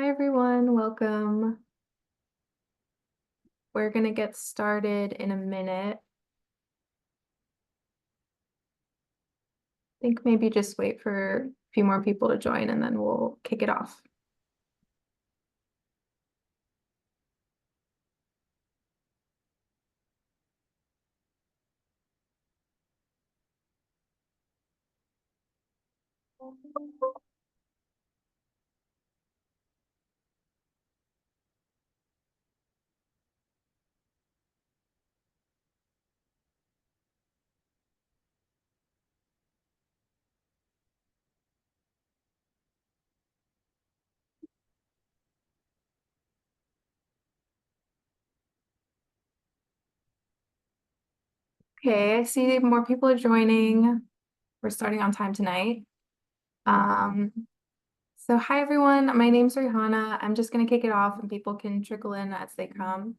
Hi everyone, welcome. We're going to get started in a minute. I think maybe just wait for a few more people to join and then we'll kick it off. Okay, I see more people are joining. We're starting on time tonight. So hi everyone, my name's Rihanna. I'm just going to kick it off and people can trickle in as they come.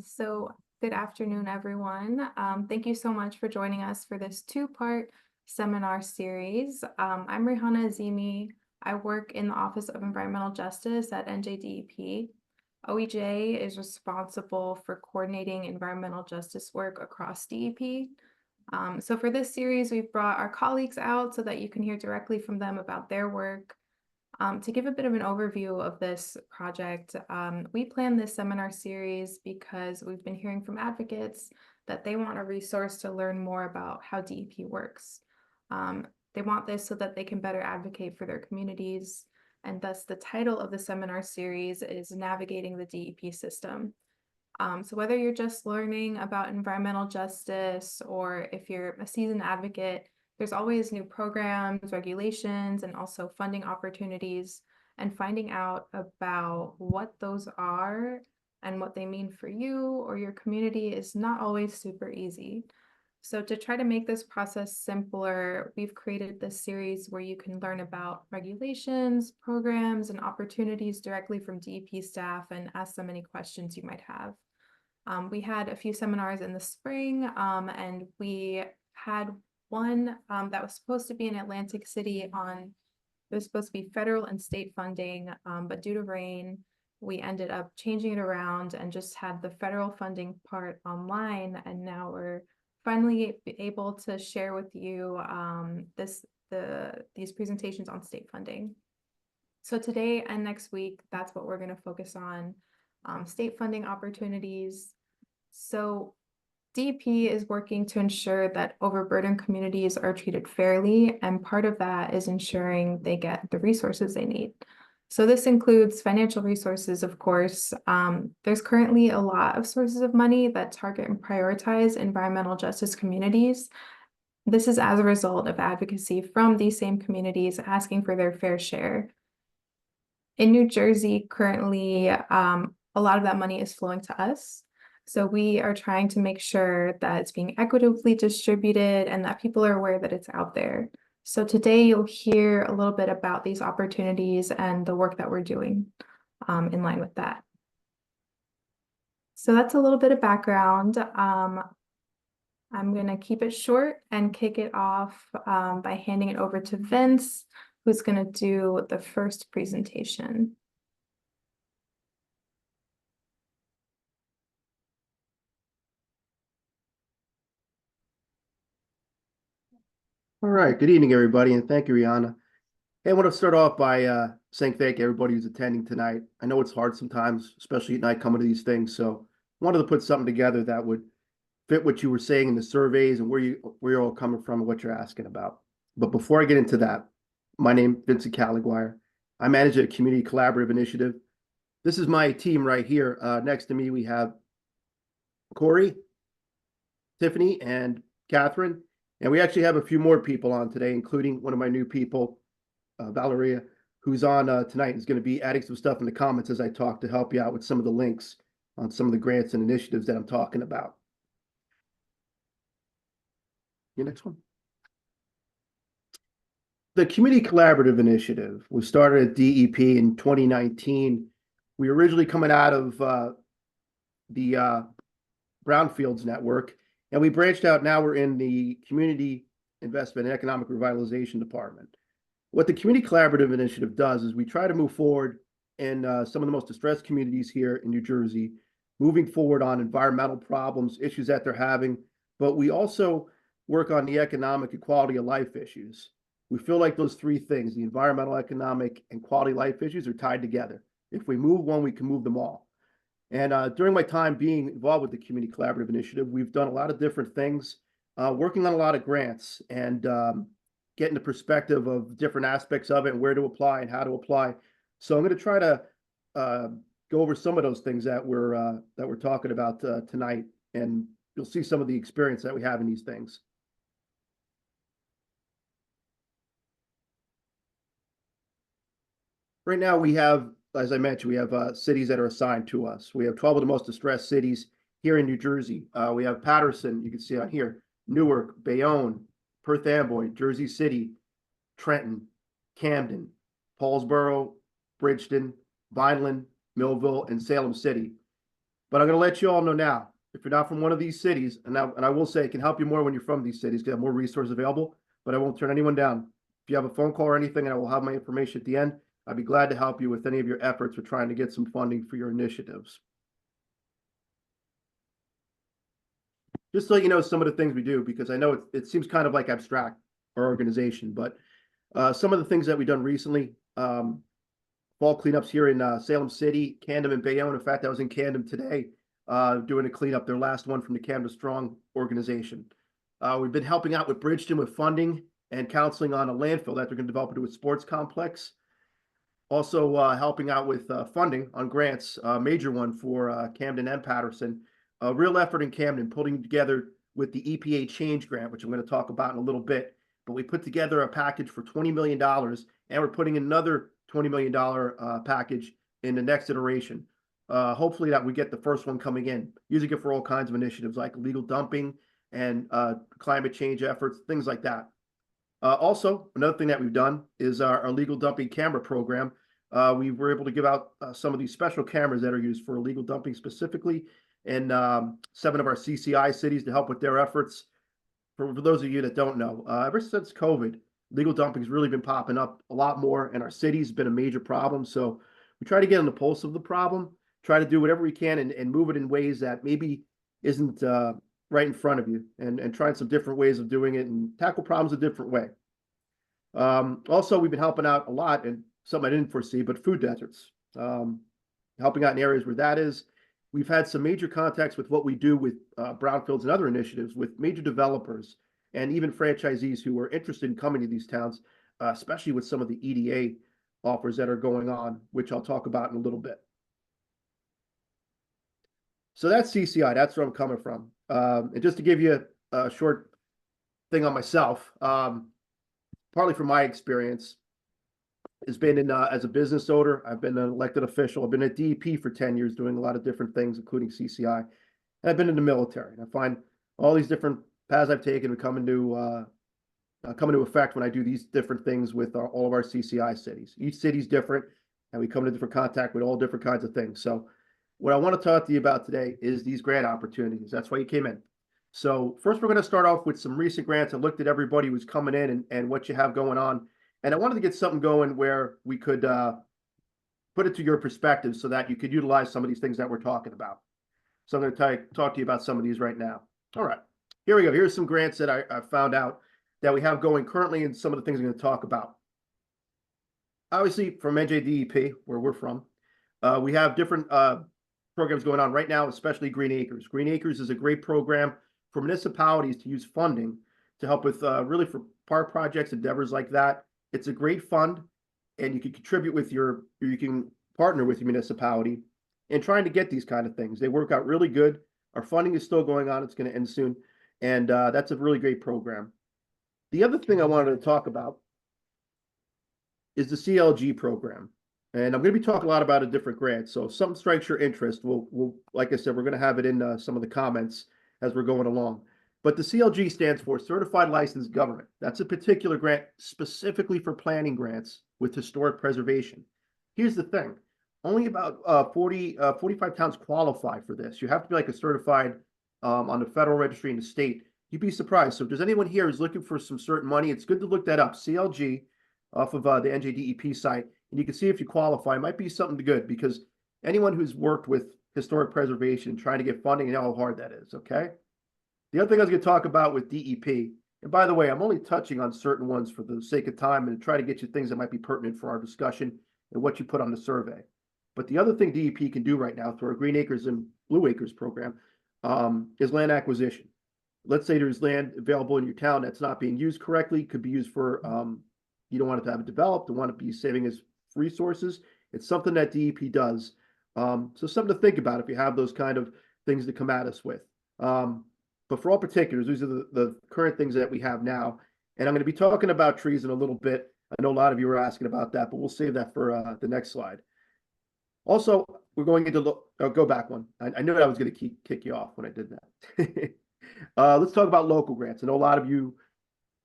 So good afternoon, everyone. Thank you so much for joining us for this two-part seminar series. I'm Rihanna Azimi. I work in the Office of Environmental Justice at NJDEP. OEJ is responsible for coordinating environmental justice work across DEP. So for this series, we've brought our colleagues out so that you can hear directly from them about their work. To give a bit of an overview of this project, we planned this seminar series because we've been hearing from advocates that they want a resource to learn more about how DEP works. They want this so that they can better advocate for their communities, and thus the title of the seminar series is Navigating the DEP System. So whether you're just learning about environmental justice or if you're a seasoned advocate, there's always new programs, regulations, and also funding opportunities, and finding out about what those are and what they mean for you or your community is not always super easy. So to try to make this process simpler, we've created this series where you can learn about regulations, programs, and opportunities directly from DEP staff and ask them any questions you might have. We had a few seminars in the spring, and we had one that was supposed to be in Atlantic City it was supposed to be federal and state funding, but due to rain, we ended up changing it around and just had the federal funding part online, and now we're finally able to share with you these presentations on state funding. So today and next week, that's what we're going to focus on, state funding opportunities. So DEP is working to ensure that overburdened communities are treated fairly, and part of that is ensuring they get the resources they need. So this includes financial resources, of course. There's currently a lot of sources of money that target and prioritize environmental justice communities. This is as a result of advocacy from these same communities asking for their fair share. In New Jersey, currently, a lot of that money is flowing to us. So we are trying to make sure that it's being equitably distributed and that people are aware that it's out there. So today you'll hear a little bit about these opportunities and the work that we're doing in line with that. So that's a little bit of background. I'm going to keep it short and kick it off by handing it over to Vince, who's going to do the first presentation. All right. Good evening, everybody, and thank you, Rihanna. Hey, I want to start off by saying thank you, everybody who's attending tonight. I know it's hard sometimes, especially at night, coming to these things. So I wanted to put something together that would fit what you were saying in the surveys and where you're all coming from and what you're asking about. But before I get into that, my name is Vincent Caliguire. I manage a community collaborative initiative. This is my team right here. Next to me, we have Corey, Tiffany, and Catherine. And we actually have a few more people on today, including one of my new people, Valeria, who's on tonight, is going to be adding some stuff in the comments as I talk to help you out with some of the links on some of the grants and initiatives that I'm talking about. Your next one. The Community Collaborative Initiative was started at DEP in 2019. We were originally coming out of the Brownfields Network, and we branched out. Now we're in the Community Investment and Economic Revitalization Department. What the Community Collaborative Initiative does is we try to move forward in some of the most distressed communities here in New Jersey, moving forward on environmental problems, issues that they're having, but we also work on the economic and quality of life issues. We feel like those three things, the environmental, economic, and quality of life issues, are tied together. If we move one, we can move them all. And during my time being involved with the Community Collaborative Initiative, we've done a lot of different things, working on a lot of grants and getting the perspective of different aspects of it and where to apply and how to apply. So I'm going to try to go over some of those things that we're talking about tonight, and you'll see some of the experience that we have in these things. Right now, we have, as I mentioned, we have cities that are assigned to us. We have 12 of the most distressed cities here in New Jersey. We have Paterson, you can see on here, Newark, Bayonne, Perth Amboy, Jersey City, Trenton, Camden, Paulsboro, Bridgeton, Vineland, Millville, and Salem City. But I'm going to let you all know now, if you're not from one of these cities, and I will say it can help you more when you're from these cities, because have more resources available, but I won't turn anyone down. If you have a phone call or anything, and I will have my information at the end, I'd be glad to help you with any of your efforts or trying to get some funding for your initiatives. Just to let you know some of the things we do, because I know it seems kind of like abstract, our organization, but some of the things that we've done recently, fall cleanups here in Salem City, Camden, and Bayonne. In fact, I was in Camden today doing a cleanup, their last one from the Camden Strong organization. We've been helping out with Bridgeton with funding and counseling on a landfill that they're going to develop into a sports complex. Also helping out with funding on grants, a major one for Camden and Paterson. A real effort in Camden, putting together with the EPA change grant, which I'm going to talk about in a little bit. But we put together a package for $20 million, and we're putting another $20 million package in the next iteration. Hopefully that we get the first one coming in. Using it for all kinds of initiatives like illegal dumping and climate change efforts, things like that. Also, another thing that we've done is our illegal dumping camera program. We were able to give out some of these special cameras that are used for illegal dumping specifically in 7 of our CCI cities to help with their efforts. For those of you that don't know, ever since COVID, legal dumping has really been popping up a lot more, and our city's been a major problem. So we try to get on the pulse of the problem, try to do whatever we can and move it in ways that maybe isn't right in front of you, and trying some different ways of doing it and tackle problems a different way. Also, we've been helping out a lot, and something I didn't foresee, but food deserts, helping out in areas where that is. We've had some major contacts with what we do with brownfields and other initiatives with major developers and even franchisees who are interested in coming to these towns, especially with some of the EDA offers that are going on, which I'll talk about in a little bit. So that's CCI, that's where I'm coming from. And just to give you a short thing on myself, partly from my experience, has been in as a business owner. I've been an elected official. I've been at DEP for 10 years doing a lot of different things, including CCI. And I've been in the military. And I find all these different paths I've taken to come into effect when I do these different things with all of our CCI cities. Each city's different, and we come into different contact with all different kinds of things. So what I want to talk to you about today is these grant opportunities. That's why you came in. So first, we're going to start off with some recent grants. I looked at everybody who's coming in and what you have going on. And I wanted to get something going where we could put it to your perspective so that you could utilize some of these things that we're talking about. So I'm going to talk to you about some of these right now. All right, here we go. Here's some grants that I found out that we have going currently and some of the things I'm going to talk about. Obviously, from NJDEP, where we're from, we have different programs going on right now, especially Green Acres. Green Acres is a great program for municipalities to use funding to help with really for park projects, endeavors like that. It's a great fund, and you can contribute with you can partner with your municipality in trying to get these kind of things. They work out really good. Our funding is still going on. It's going to end soon. And that's a really great program. The other thing I wanted to talk about is the CLG program. And I'm going to be talking a lot about a different grant. So if something strikes your interest, we'll like I said, we're going to have it in some of the comments as we're going along. But the CLG stands for Certified Licensed Government. That's a particular grant specifically for planning grants with historic preservation. Here's the thing. Only about 45 towns qualify for this. You have to be like a certified on the federal registry in the state. You'd be surprised. So if there's anyone here who's looking for some certain money, it's good to look that up. CLG off of the NJDEP site. and you can see if you qualify. It might be something good because anyone who's worked with historic preservation, trying to get funding, you know how hard that is, okay? The other thing I was going to talk about with DEP, and by the way, I'm only touching on certain ones for the sake of time and try to get you things that might be pertinent for our discussion and what you put on the survey. But the other thing DEP can do right now through our Green Acres and Blue Acres program is land acquisition. Let's say there's land available in your town that's not being used correctly, could be used for, you don't want it to have it developed, don't want it to be saving as resources. It's something that DEP does. So something to think about if you have those kind of things to come at us with. But for all particulars, these are the current things that we have now. And I'm going to be talking about trees in a little bit. I know a lot of you are asking about that, but we'll save that for the next slide. Also, we're going into go back one. I knew I was going to kick you off when I did that. Let's talk about local grants. I know a lot of you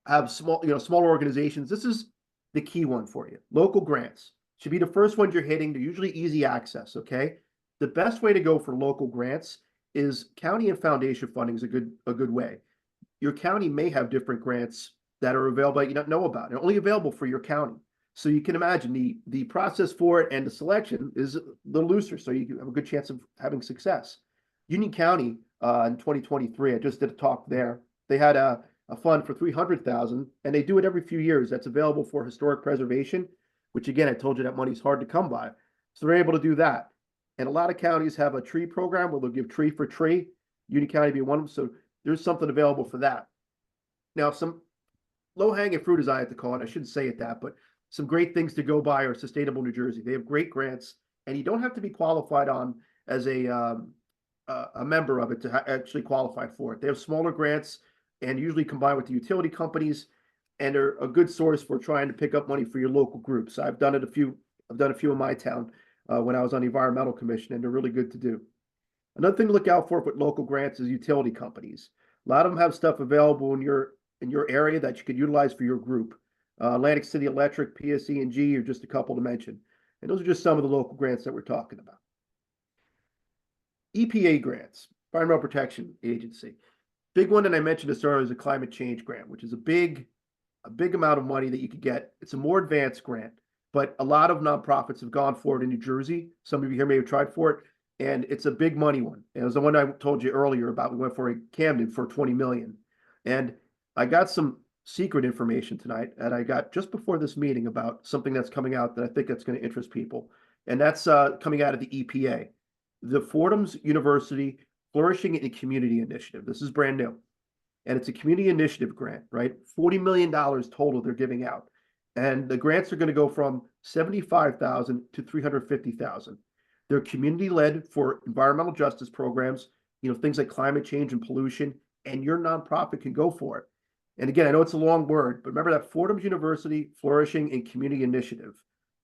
have smaller organizations. This is the key one for you. Local grants should be the first ones you're hitting. They're usually easy access. Okay, the best way to go for local grants is county and foundation funding is a good way. Your county may have different grants that are available that you don't know about. They're only available for your county. So you can imagine the process for it and the selection is a little looser, so you have a good chance of having success. Union County in 2023, I just did a talk there. They had a fund for $300,000, and they do it every few years. That's available for historic preservation, which again, I told you that money's hard to come by. So they're able to do that. And a lot of counties have a tree program where they'll give tree for tree. Union County be one of them. So there's something available for that. Now, some low-hanging fruit, as I like to call it, I shouldn't say it that, but some great things to go by are Sustainable New Jersey. They have great grants, and you don't have to be qualified on as a member of it to actually qualify for it. They have smaller grants and usually combined with the utility companies, and are a good source for trying to pick up money for your local groups. I've done a few in my town when I was on the Environmental Commission, and they're really good to do. Another thing to look out for with local grants is utility companies. A lot of them have stuff available in your area that you could utilize for your group. Atlantic City Electric, PSE&G are just a couple to mention. And those are just some of the local grants that we're talking about. EPA grants, Environmental Protection Agency. Big one that I mentioned this earlier is a climate change grant, which is a big amount of money that you could get. It's a more advanced grant, but a lot of nonprofits have gone for it in New Jersey. Some of you here may have tried for it, and it's a big money one. And it was the one I told you earlier about. We went for in Camden for $20 million. And I got some secret information tonight that I got just before this meeting about something that's coming out that I think that's going to interest people. And that's coming out of the EPA, the Fordham's University Flourishing in Community Initiative. This is brand new. And it's a community initiative grant, right? $40 million total they're giving out. And the grants are going to go from $75,000 to $350,000. They're community-led for environmental justice programs, things like climate change and pollution, and your nonprofit can go for it. And again, I know it's a long word, but remember that Fordham's University Flourishing in Community Initiative.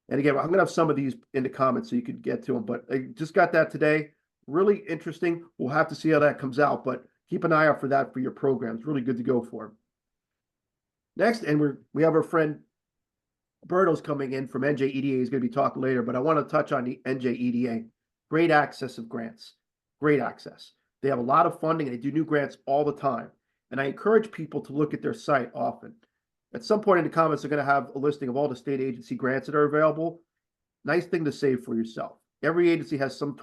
And again, I'm going to have some of these in the comments so you could get to them, but I just got that today. Really interesting. We'll have to see how that comes out, but keep an eye out for that for your programs. Really good to go for. Next, and we have our friend Berto's coming in from NJEDA. He's going to be talking later, but I want to touch on the NJEDA. Great access of grants. Great access. They have a lot of funding and they do new grants all the time. And I encourage people to look at their site often. At some point in the comments, they're going to have a listing of all the state agency grants that are available. Nice thing to save for yourself. Every agency has some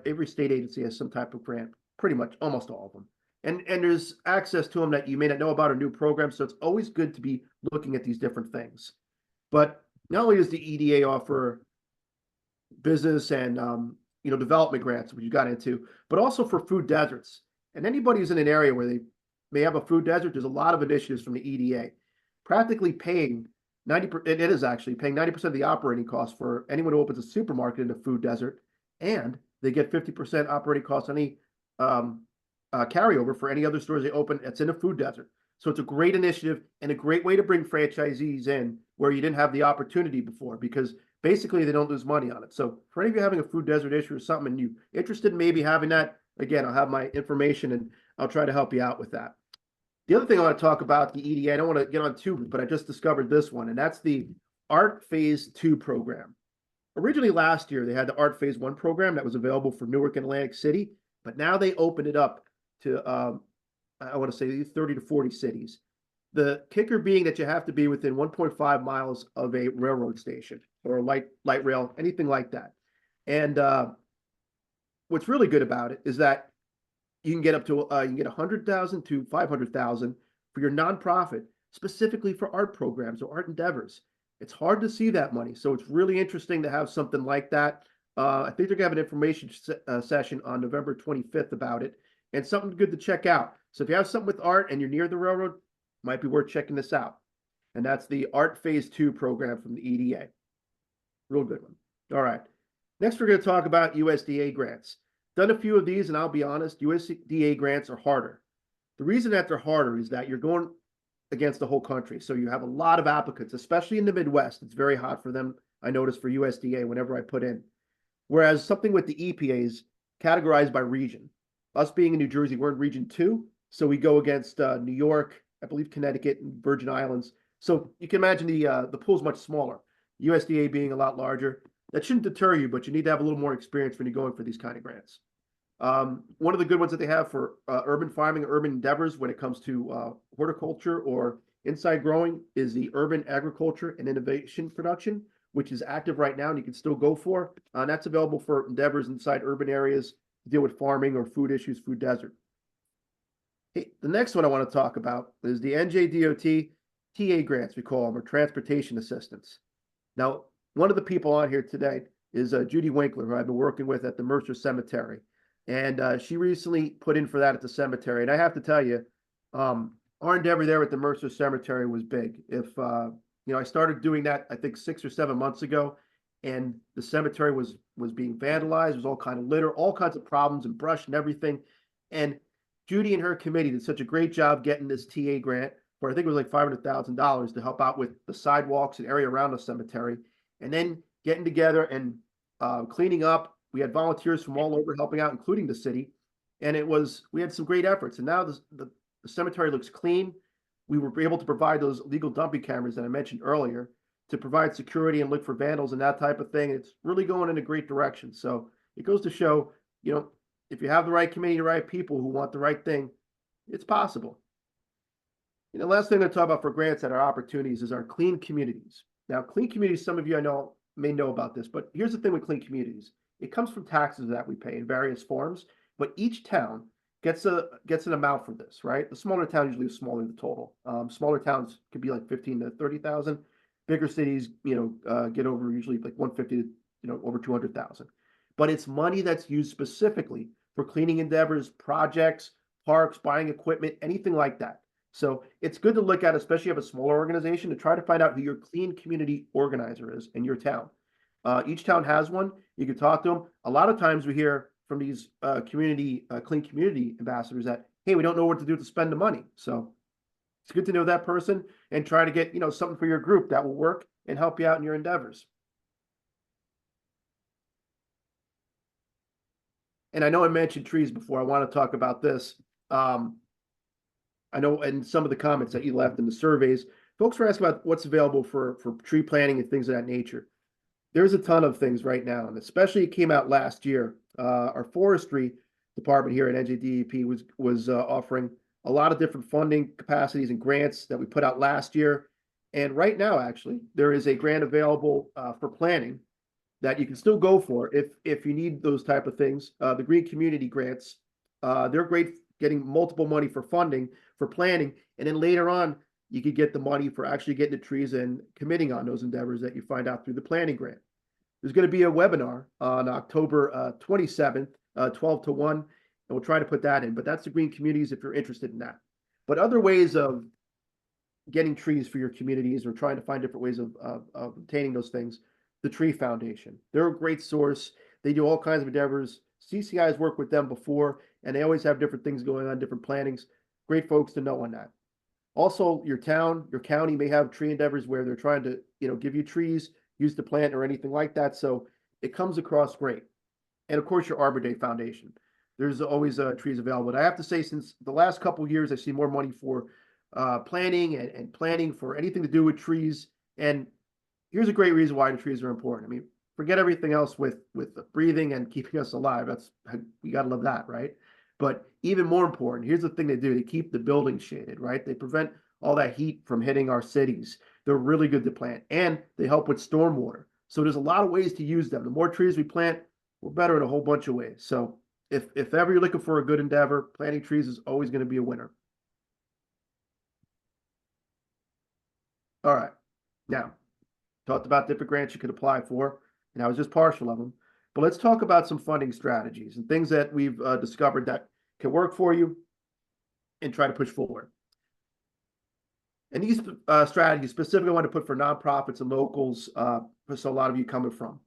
every state agency has some type of grant, pretty much almost all of them. And there's access to them that you may not know about or new programs. So it's always good to be looking at these different things. But not only does the EDA offer business and development grants, which you got into, but also for food deserts. And anybody who's in an area where they may have a food desert, there's a lot of initiatives from the EDA, practically paying 90%. It is actually paying 90% of the operating costs for anyone who opens a supermarket in a food desert, and they get 50% operating costs on any carryover for any other stores they open that's in a food desert. So it's a great initiative and a great way to bring franchisees in where you didn't have the opportunity before, because basically they don't lose money on it. So for any of you having a food desert issue or something and you interested in maybe having that, again, I'll have my information and I'll try to help you out with that. The other thing I want to talk about the EDA, I don't want to get on too, but I just discovered this one, and that's the Art Phase 2 program. Originally last year, they had the Art Phase 1 program that was available for Newark and Atlantic City, but now they opened it up to, I want to say 30 to 40 cities. The kicker being that you have to be within 1.5 miles of a railroad station. or light rail, anything like that. And what's really good about it is that you can get up to you can get 100,000 to 500,000 for your nonprofit, specifically for art programs or art endeavors. It's hard to see that money, so it's really interesting to have something like that. I think they're gonna have an information session on November 25th about it, and something good to check out. So if you have something with art and you're near the railroad, might be worth checking this out. And that's the Art Phase 2 program from the EDA. Real good one. All right. Next, we're going to talk about USDA grants. Done a few of these, and I'll be honest, USDA grants are harder. The reason that they're harder is that you're going against the whole country. So you have a lot of applicants, especially in the Midwest. It's very hot for them, I notice, for USDA whenever I put in. Whereas something with the EPA is categorized by region. Us being in New Jersey, we're in Region 2, so we go against New York, I believe Connecticut, and Virgin Islands. So you can imagine the pool is much smaller. USDA being a lot larger. That shouldn't deter you, but you need to have a little more experience when you're going for these kind of grants. One of the good ones that they have for urban farming, urban endeavors when it comes to horticulture or inside growing is the Urban Agriculture and Innovation Production, which is active right now and you can still go for. And that's available for endeavors inside urban areas to deal with farming or food issues, food desert. Hey, the next one I want to talk about is the NJDOT TA grants, we call them, or transportation assistance. Now, one of the people on here today is Judy Winkler, who I've been working with at the Mercer Cemetery. And she recently put in for that at the cemetery. And I have to tell you, our endeavor there at the Mercer Cemetery was big. If, I started doing that, I think 6 or 7 months ago, and the cemetery was being vandalized, was all kind of litter, all kinds of problems and brush and everything. And Judy and her committee did such a great job getting this TA grant for, I think it was like $500,000 to help out with the sidewalks and area around the cemetery, and then getting together and cleaning up. We had volunteers from all over helping out, including the city, and we had some great efforts. And now the cemetery looks clean. We were able to provide those legal dumping cameras that I mentioned earlier to provide security and look for vandals and that type of thing. It's really going in a great direction. So it goes to show, if you have the right committee, the right people who want the right thing, it's possible. The last thing I'm going to talk about for grants that are opportunities is our clean communities. Now, clean communities, some of you I know may know about this, but here's the thing with clean communities. It comes from taxes that we pay in various forms, but each town gets an amount for this, right? The smaller town usually is smaller the total. Smaller towns could be like 15 to 30,000. Bigger cities, get over usually like 150 to, over 200,000. But it's money that's used specifically for cleaning endeavors, projects, parks, buying equipment, anything like that. So it's good to look at, especially if you have a smaller organization, to try to find out who your clean community organizer is in your town. Each town has one. You can talk to them. A lot of times we hear from these clean community ambassadors that, hey, we don't know what to do to spend the money. So it's good to know that person and try to get, something for your group that will work and help you out in your endeavors. And I know I mentioned trees before. I want to talk about this. I know in some of the comments that you left in the surveys, folks were asking about what's available for tree planting and things of that nature. There's a ton of things right now, and especially it came out last year. Our forestry department here at NJDEP was offering a lot of different funding capacities and grants that we put out last year. And right now, actually, there is a grant available for planting that you can still go for if you need those type of things. The green community grants, they're great, getting multiple money for funding for planting, and then later on you could get the money for actually getting the trees and committing on those endeavors that you find out through the planning grant. There's going to be a webinar on October 27th, 12 to 1, and we'll try to put that in. But that's the green communities if you're interested in that. But other ways of getting trees for your communities or trying to find different ways of obtaining those things, the Tree Foundation. They're a great source. They do all kinds of endeavors. CCI has worked with them before, and they always have different things going on, different plannings. Great folks to know on that. Also, your town, your county may have tree endeavors where they're trying to, give you trees, use to plant or anything like that. So it comes across great. And of course, your Arbor Day Foundation. There's always trees available. But I have to say, since the last couple of years, I see more money for planning and planning for anything to do with trees. And here's a great reason why the trees are important. I mean, forget everything else with breathing and keeping us alive. We got to love that, right? But even more important, here's the thing they do. They keep the buildings shaded, right? They prevent all that heat from hitting our cities. They're really good to plant, and they help with stormwater. So there's a lot of ways to use them. The more trees we plant, we're better in a whole bunch of ways. So if ever you're looking for a good endeavor, planting trees is always going to be a winner. All right. Now, talked about different grants you could apply for, and I was just partial of them. But let's talk about some funding strategies and things that we've discovered that can work for you and try to push forward. And these strategies specifically I want to put for nonprofits and locals, so a lot of you coming from.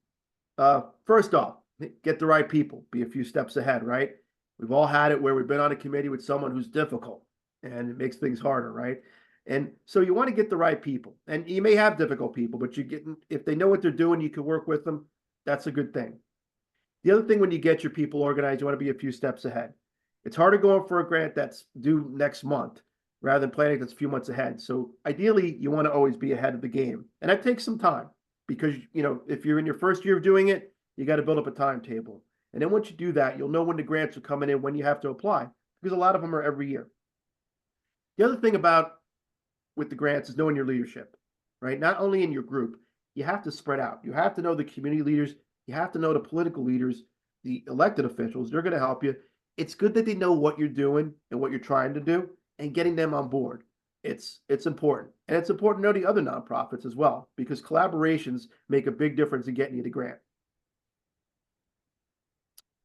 First off, get the right people, be a few steps ahead, right? We've all had it where we've been on a committee with someone who's difficult and it makes things harder, right? And so you want to get the right people, and you may have difficult people, but if they know what they're doing, you can work with them. That's a good thing. The other thing, when you get your people organized, you want to be a few steps ahead. It's harder going for a grant that's due next month rather than planning that's a few months ahead. So ideally, you want to always be ahead of the game, and that takes some time because if you're in your first year of doing it, you got to build up a timetable. And then once you do that, you'll know when the grants are coming in, when you have to apply, because a lot of them are every year. The other thing with the grants is knowing your leadership, right? Not only in your group, you have to spread out. You have to know the community leaders. You have to know the political leaders, the elected officials. They're going to help you. It's good that they know what you're doing and what you're trying to do, and getting them on board. It's important. And it's important to know the other nonprofits as well, because collaborations make a big difference in getting you the grant.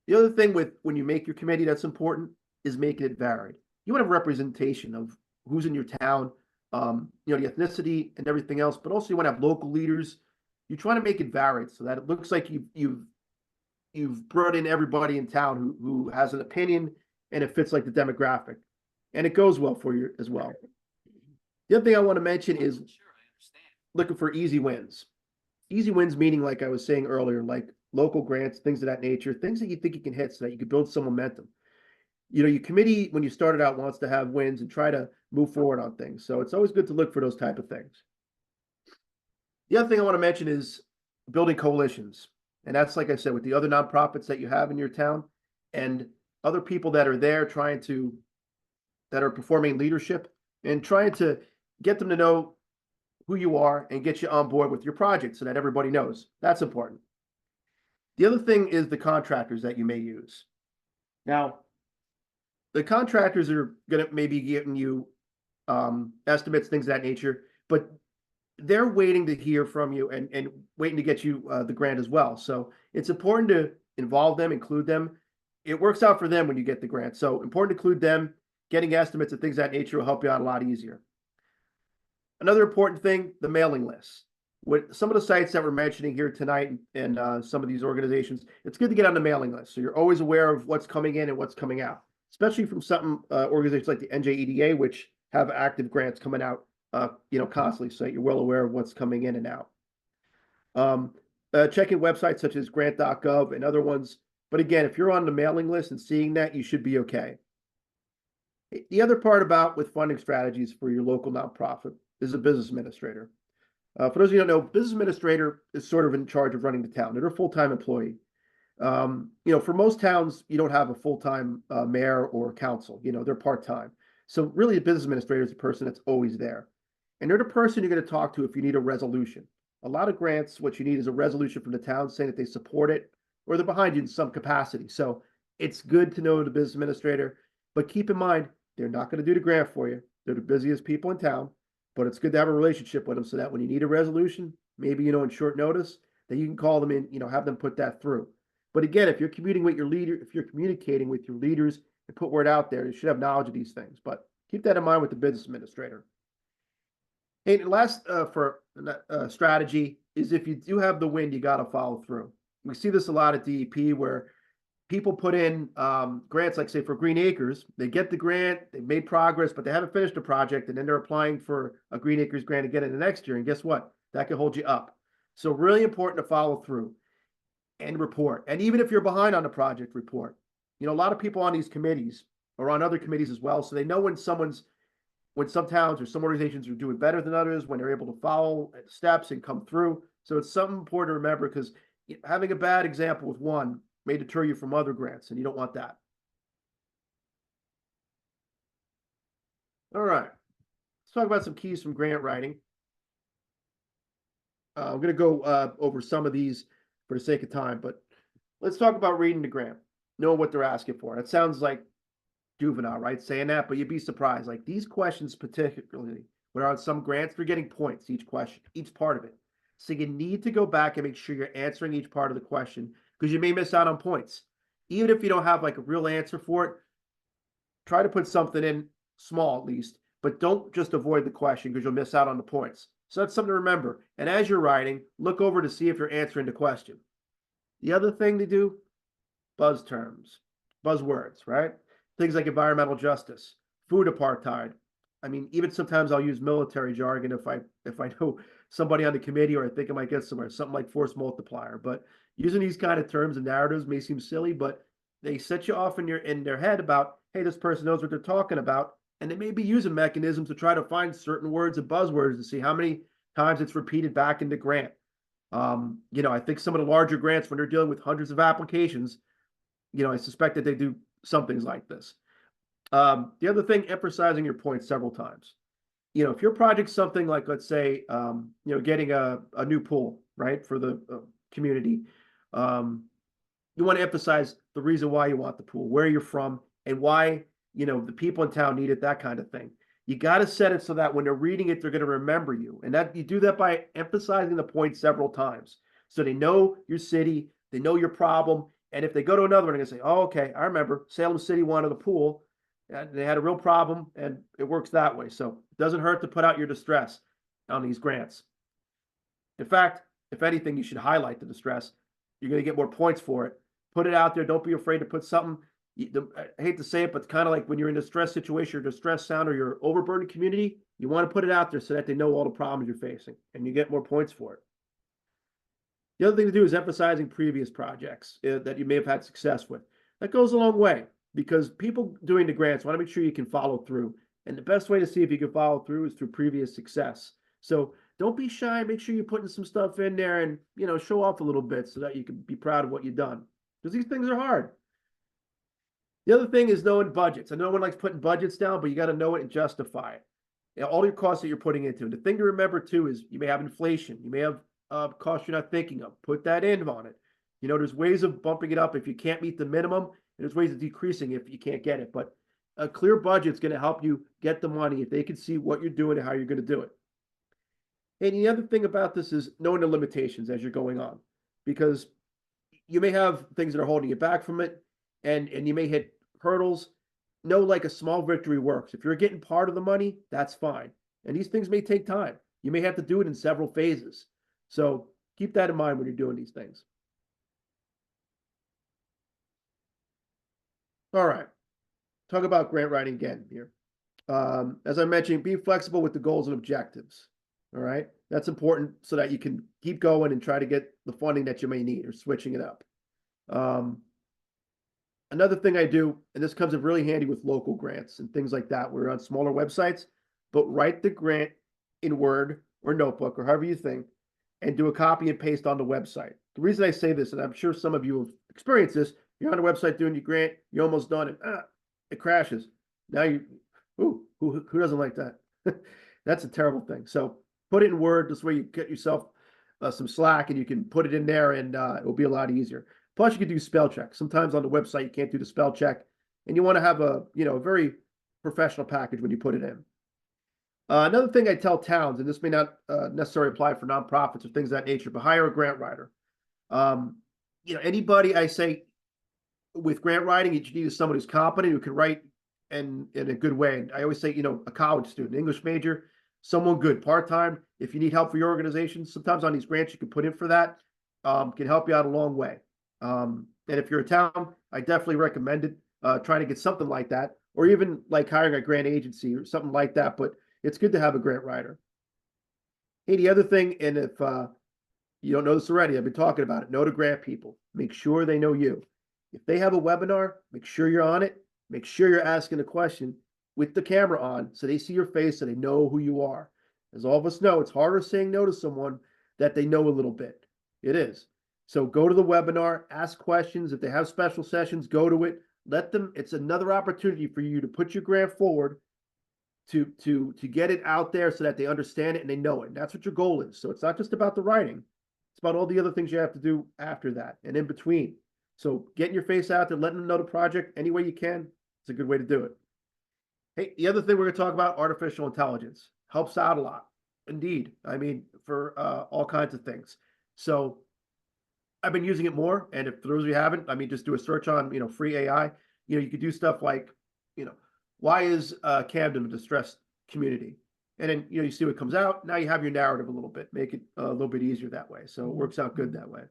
The other thing when you make your committee that's important is making it varied. You want to have representation of who's in your town, the ethnicity and everything else, but also you want to have local leaders. You try to make it varied so that it looks like you've brought in everybody in town who has an opinion, and it fits like the demographic, and it goes well for you as well. The other thing I want to mention is looking for easy wins. Easy wins meaning, like I was saying earlier, like local grants, things of that nature, things that you think you can hit so that you can build some momentum. Your committee, when you started out, wants to have wins and try to move forward on things. So it's always good to look for those type of things. The other thing I want to mention is building coalitions. And that's, like I said, with the other nonprofits that you have in your town and other people that are there that are performing leadership, and trying to get them to know who you are and get you on board with your project so that everybody knows. That's important. The other thing is the contractors that you may use. Now, the contractors are going to maybe giving you estimates, things of that nature, but they're waiting to hear from you and waiting to get you the grant as well. So it's important to involve them, include them. It works out for them when you get the grant. So important to include them. Getting estimates and things of that nature will help you out a lot easier. Another important thing, the mailing list. With some of the sites that we're mentioning here tonight and some of these organizations, it's good to get on the mailing list so you're always aware of what's coming in and what's coming out, especially from some organizations like the NJEDA, which have active grants coming out constantly, so you're well aware of what's coming in and out. Checking websites such as grant.gov and other ones. But again, if you're on the mailing list and seeing that, you should be okay. The other part about with funding strategies for your local nonprofit is a business administrator. For those of you who don't know, business administrator is sort of in charge of running the town. They're a full-time employee. For most towns, you don't have a full-time mayor or council. They're part-time. So really, the business administrator is the person that's always there. And they're the person you're going to talk to if you need a resolution. A lot of grants, what you need is a resolution from the town saying that they support it, or they're behind you in some capacity. So it's good to know the business administrator, but keep in mind, they're not going to do the grant for you. They're the busiest people in town, but it's good to have a relationship with them so that when you need a resolution, maybe, in short notice, that you can call them in, have them put that through. But again, if you're communicating with your leaders and put word out there, you should have knowledge of these things. But keep that in mind with the business administrator. And last for strategy is, if you do have the win, you got to follow through. We see this a lot at DEP where people put in grants, like say for Green Acres, they get the grant, they've made progress, but they haven't finished the project, and then they're applying for a Green Acres grant again in the next year. And guess what? That can hold you up. So really important to follow through and report. And even if you're behind on the project, report. A lot of people on these committees or on other committees as well, so they know when some towns or some organizations are doing better than others, when they're able to follow steps and come through. So it's something important to remember, because having a bad example with one may deter you from other grants, and you don't want that. All right, let's talk about some keys from grant writing. I'm going to go over some of these for the sake of time, but let's talk about reading the grant, knowing what they're asking for. That sounds like juvenile, right? Saying that, but you'd be surprised. Like these questions, particularly when on some grants, they're getting points each question, each part of it. So you need to go back and make sure you're answering each part of the question because you may miss out on points. Even if you don't have like a real answer for it, try to put something in small at least, but don't just avoid the question because you'll miss out on the points. So that's something to remember. And as you're writing, look over to see if you're answering the question. The other thing to do, buzz terms, buzzwords, right? Things like environmental justice, food apartheid. I mean, even sometimes I'll use military jargon if I know somebody on the committee or I think I might get somewhere, something like force multiplier. But using these kind of terms and narratives may seem silly, but they set you off in their head about, hey, this person knows what they're talking about, and they may be using mechanisms to try to find certain words and buzzwords to see how many times it's repeated back in the grant. I think some of the larger grants, when they're dealing with hundreds of applications, I suspect that they do some things like this. The other thing, emphasizing your points several times. If your project's something like, let's say, getting a new pool, right, for the community, you want to emphasize the reason why you want the pool, where you're from, and why, the people in town need it, that kind of thing. You got to set it so that when they're reading it, they're going to remember you. And that you do that by emphasizing the point several times. So they know your city, they know your problem. And if they go to another one, they're going to say, oh, okay, I remember Salem City wanted a pool. And they had a real problem and it works that way. So it doesn't hurt to put out your distress on these grants. In fact, if anything, you should highlight the distress. You're going to get more points for it. Put it out there. Don't be afraid to put something. I hate to say it, but kind of like when you're in a stress situation, or distress sound, or you're overburdened community, you want to put it out there so that they know all the problems you're facing and you get more points for it. The other thing to do is emphasizing previous projects that you may have had success with. That goes a long way because people doing the grants want to make sure you can follow through. And the best way to see if you can follow through is through previous success. So don't be shy. Make sure you're putting some stuff in there and, show off a little bit so that you can be proud of what you've done. Because these things are hard. The other thing is knowing budgets. I know no one likes putting budgets down, but you got to know it and justify it. All your costs that you're putting into it. The thing to remember too is you may have inflation. You may have costs you're not thinking of. Put that in on it. There's ways of bumping it up if you can't meet the minimum, and there's ways of decreasing if you can't get it. But a clear budget is going to help you get the money if they can see what you're doing and how you're going to do it. And the other thing about this is knowing the limitations as you're going on, because you may have things that are holding you back from it, and you may hit hurdles. Know like a small victory works. If you're getting part of the money, that's fine. And these things may take time. You may have to do it in several phases. So keep that in mind when you're doing these things. All right. Talk about grant writing again here. As I mentioned, be flexible with the goals and objectives. All right. That's important so that you can keep going and try to get the funding that you may need or switching it up. Another thing I do, and this comes in really handy with local grants and things like that, we're on smaller websites, but write the grant in Word or Notebook or however you think, and do a copy and paste on the website. The reason I say this, and I'm sure some of you have experienced this, you're on a website doing your grant, you're almost done, and it crashes. Now who doesn't like that? That's a terrible thing. So put it in Word. This way you get yourself some slack and you can put it in there and it will be a lot easier. Plus, you can do spell check. Sometimes on the website, you can't do the spell check, and you want to have a very professional package when you put it in. Another thing I tell towns, and this may not necessarily apply for nonprofits or things of that nature, but hire a grant writer. Anybody I say with grant writing, you need someone who's competent, who can write in a good way. And I always say, a college student, English major, someone good, part-time. If you need help for your organization, sometimes on these grants you can put in for that, can help you out a long way. And if you're a town, I definitely recommend it, trying to get something like that, or even like hiring a grant agency or something like that. But it's good to have a grant writer. Hey, the other thing, and if you don't know this already, I've been talking about it, know the grant people. Make sure they know you. If they have a webinar, make sure you're on it. Make sure you're asking a question with the camera on so they see your face so they know who you are. As all of us know, it's harder saying no to someone that they know a little bit. It is. So go to the webinar, ask questions. If they have special sessions, go to it. Let them, it's another opportunity for you to put your grant forward to get it out there so that they understand it and they know it. And that's what your goal is. So it's not just about the writing. It's about all the other things you have to do after that and in between. So getting your face out there, letting them know the project any way you can, it's a good way to do it. Hey, the other thing we're going to talk about, artificial intelligence. Helps out a lot. Indeed. I mean, for all kinds of things. So I've been using it more. And if for those of you haven't, I mean, just do a search on, free AI. You could do stuff like, why is Camden a distressed community? And then, you see what comes out. Now you have your narrative a little bit, make it a little bit easier that way. So it works out good that way.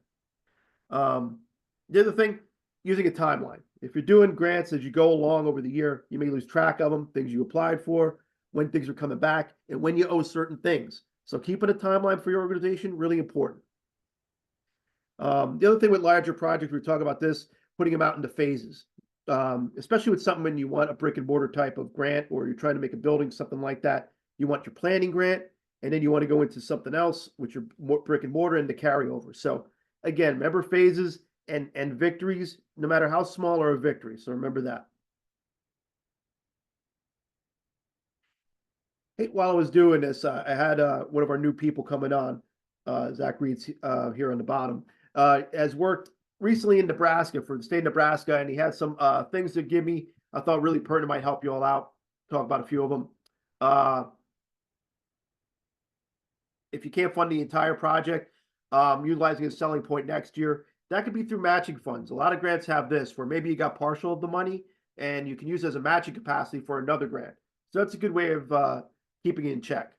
The other thing, using a timeline. If you're doing grants as you go along over the year, you may lose track of them, things you applied for, when things are coming back, and when you owe certain things. So keeping a timeline for your organization, really important. The other thing with larger projects, we talk about this, putting them out into phases, especially with something when you want a brick and mortar type of grant, or you're trying to make a building, something like that. You want your planning grant, and then you want to go into something else, which your brick and mortar and the carryover. So again, remember phases and victories, no matter how small, are a victory. So remember that. Hey, while I was doing this, I had one of our new people coming on, Zach Reed's here on the bottom, has worked recently in Nebraska for the state of Nebraska, and he had some things to give me. I thought really pertinent, might help you all out. Talk about a few of them. If you can't fund the entire project, utilizing a selling point next year, that could be through matching funds. A lot of grants have this, where maybe you got partial of the money, and you can use it as a matching capacity for another grant. So that's a good way of keeping it in check.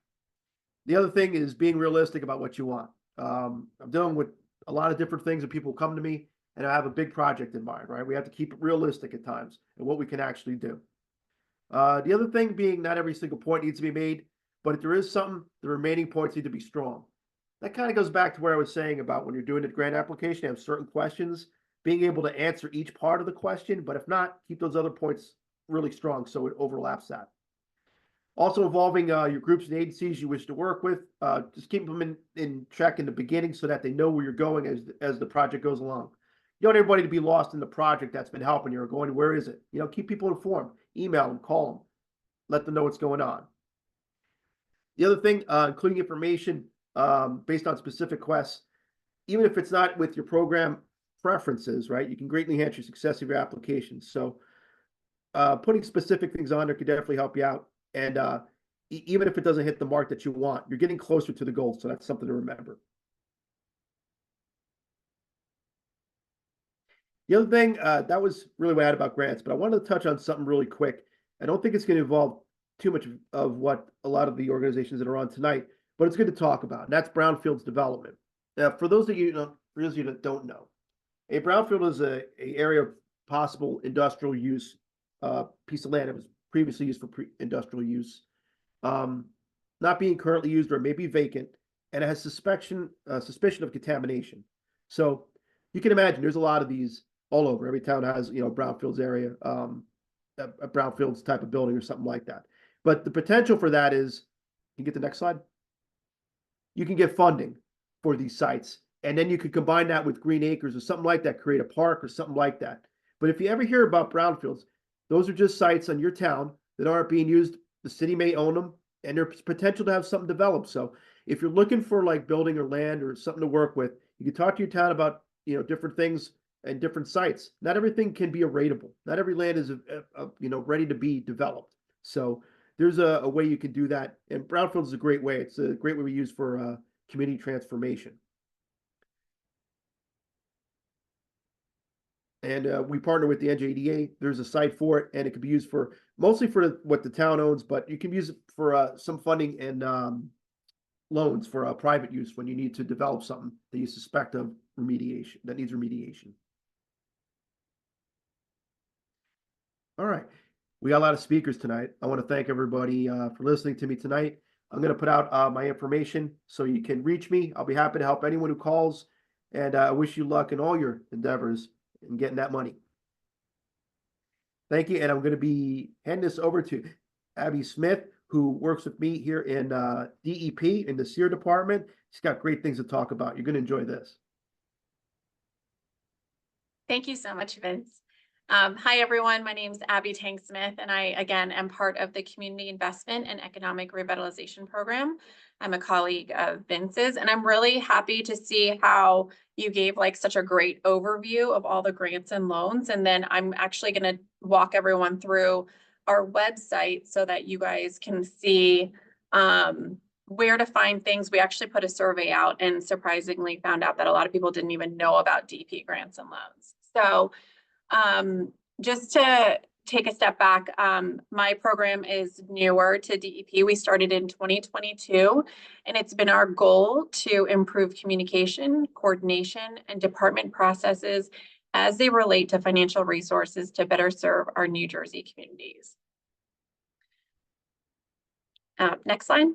The other thing is being realistic about what you want. I'm dealing with a lot of different things, and people come to me and I have a big project in mind, right? We have to keep it realistic at times and what we can actually do. The other thing being, not every single point needs to be made, but if there is something, the remaining points need to be strong. That kind of goes back to where I was saying about when you're doing a grant application, you have certain questions, being able to answer each part of the question, but if not, keep those other points really strong so it overlaps that. Also involving your groups and agencies you wish to work with. Just keep them in check in the beginning so that they know where you're going as the project goes along. You don't want everybody to be lost in the project that's been helping you or going, where is it? Keep people informed. Email them, call them, let them know what's going on. The other thing, including information based on specific quests, even if it's not with your program preferences, right? You can greatly enhance your success of your applications. So putting specific things on there could definitely help you out. And even if it doesn't hit the mark that you want, you're getting closer to the goal. So that's something to remember. The other thing, that was really what I had about grants, but I wanted to touch on something really quick. I don't think it's going to involve too much of what a lot of the organizations that are on tonight, but it's good to talk about. And that's brownfields development. Now, for those of you that don't know, a brownfield is a area of possible industrial use, piece of land that was previously used for industrial use, not being currently used or maybe vacant, and it has suspicion of contamination. So you can imagine there's a lot of these all over. Every town has, brownfields area, a brownfields type of building or something like that. But the potential for that is, you get the next slide? You can get funding for these sites, and then you could combine that with green acres or something like that, create a park or something like that. But if you ever hear about brownfields, those are just sites on your town that aren't being used. The city may own them, and there's potential to have something developed. So if you're looking for like building or land or something to work with, you can talk to your town about, different things and different sites. Not everything can be a rateable. Not every land is, ready to be developed. So there's a way you can do that. And brownfields is a great way. It's a great way we use for community transformation. And we partner with the NJDEA. There's a site for it, and it can be used for mostly for what the town owns, but you can use it for some funding and loans for private use when you need to develop something that you suspect of remediation, that needs remediation. All right. We got a lot of speakers tonight. I want to thank everybody for listening to me tonight. I'm going to put out my information so you can reach me. I'll be happy to help anyone who calls, and I wish you luck in all your endeavors in getting that money. Thank you. And I'm going to be handing this over to Abby Smith, who works with me here in DEP in the SEER department. She's got great things to talk about. You're going to enjoy this. Thank you so much, Vince. Hi, everyone. My name is Abby Tank-Smith, and I, again, am part of the Community Investment and Economic Revitalization Program. I'm a colleague of Vince's, and I'm really happy to see how you gave like such a great overview of all the grants and loans. And then I'm actually going to walk everyone through our website so that you guys can see where to find things. We actually put a survey out and surprisingly found out that a lot of people didn't even know about DP grants and loans. So just to take a step back, my program is newer to DEP. We started in 2022, and it's been our goal to improve communication, coordination, and department processes as they relate to financial resources to better serve our New Jersey communities. Next slide.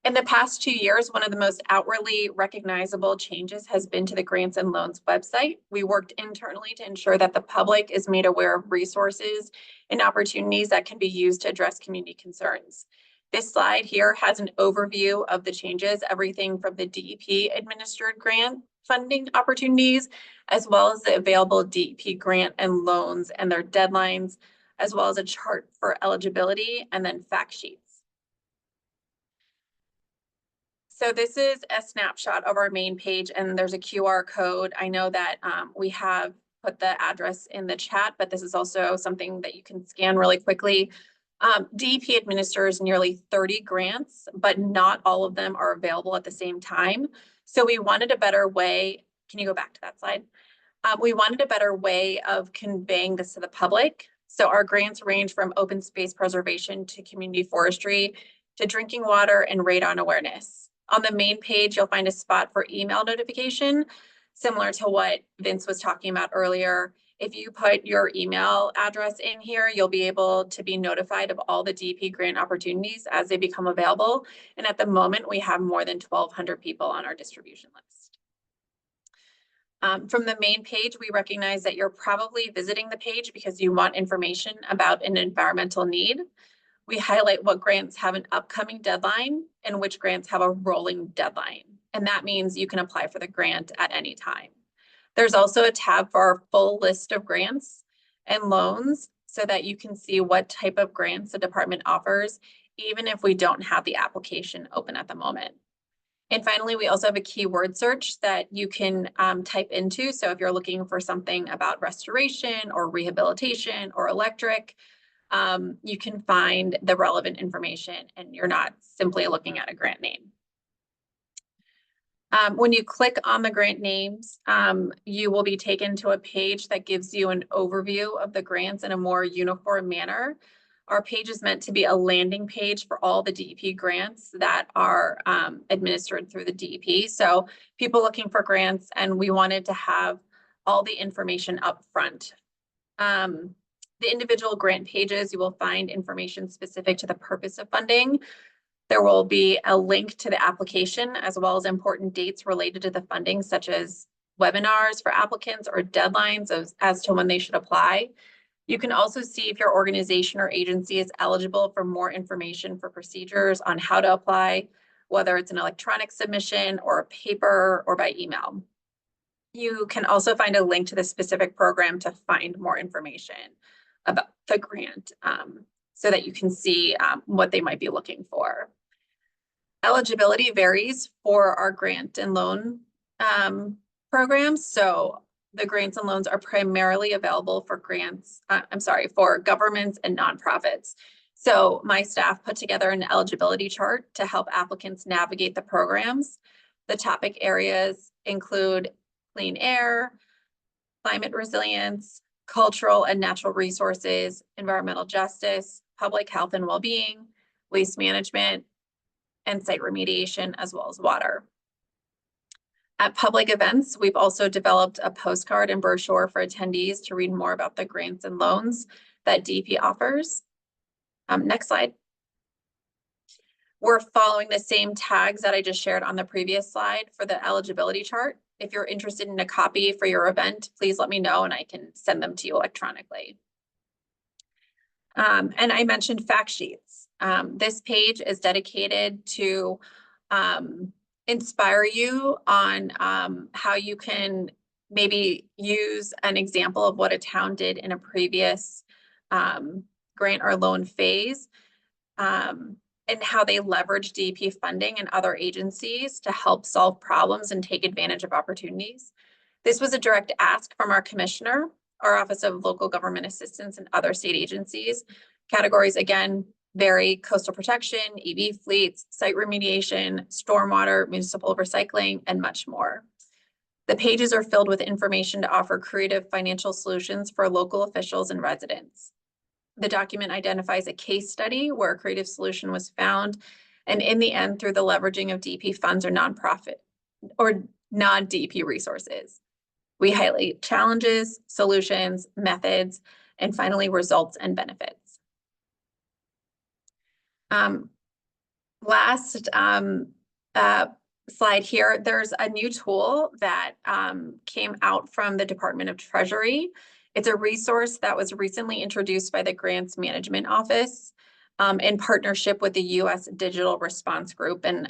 In the past 2 years, one of the most outwardly recognizable changes has been to the Grants and Loans website. We worked internally to ensure that the public is made aware of resources and opportunities that can be used to address community concerns. This slide here has an overview of the changes, everything from the DEP administered grant funding opportunities, as well as the available DEP grant and loans and their deadlines, as well as a chart for eligibility and then fact sheets. So this is a snapshot of our main page, and there's a QR code. I know that we have put the address in the chat, but this is also something that you can scan really quickly. DEP administers nearly 30 grants, but not all of them are available at the same time. So we wanted a better way. Can you go back to that slide? We wanted a better way of conveying this to the public. So our grants range from open space preservation to community forestry to drinking water and radon awareness. On the main page, you'll find a spot for email notification, similar to what Vince was talking about earlier. If you put your email address in here, you'll be able to be notified of all the DP grant opportunities as they become available. And at the moment, we have more than 1,200 people on our distribution list. From the main page, we recognize that you're probably visiting the page because you want information about an environmental need. We highlight what grants have an upcoming deadline and which grants have a rolling deadline. And that means you can apply for the grant at any time. There's also a tab for our full list of grants and loans so that you can see what type of grants the department offers, even if we don't have the application open at the moment. And finally, we also have a keyword search that you can type into. So if you're looking for something about restoration or rehabilitation or electric, you can find the relevant information and you're not simply looking at a grant name. When you click on the grant names, you will be taken to a page that gives you an overview of the grants in a more uniform manner. Our page is meant to be a landing page for all the DEP grants that are administered through the DEP. So people looking for grants, and we wanted to have all the information up front. The individual grant pages, you will find information specific to the purpose of funding. There will be a link to the application as well as important dates related to the funding, such as webinars for applicants or deadlines as to when they should apply. You can also see if your organization or agency is eligible for more information for procedures on how to apply, whether it's an electronic submission or a paper or by email. You can also find a link to the specific program to find more information about the grant so that you can see what they might be looking for. Eligibility varies for our grant and loan programs. So the grants and loans are primarily available for for governments and nonprofits. So my staff put together an eligibility chart to help applicants navigate the programs. The topic areas include clean air, climate resilience, cultural and natural resources, environmental justice, public health and well-being, waste management, and site remediation, as well as water. At public events, we've also developed a postcard and brochure for attendees to read more about the grants and loans that DEP offers. Next slide. We're following the same tags that I just shared on the previous slide for the eligibility chart. If you're interested in a copy for your event, please let me know and I can send them to you electronically. And I mentioned fact sheets. This page is dedicated to inspire you on how you can maybe use an example of what a town did in a previous grant or loan phase, and how they leverage DEP funding and other agencies to help solve problems and take advantage of opportunities. This was a direct ask from our commissioner, our Office of Local Government Assistance, and other state agencies. Categories, again, vary: coastal protection, EV fleets, site remediation, stormwater, municipal recycling, and much more. The pages are filled with information to offer creative financial solutions for local officials and residents. The document identifies a case study where a creative solution was found, and in the end, through the leveraging of DEP funds or nonprofit or non-DEP resources. We highlight challenges, solutions, methods, and finally, results and benefits. Last slide here, there's a new tool that came out from the Department of Treasury. It's a resource that was recently introduced by the Grants Management Office in partnership with the U.S. Digital Response Group. And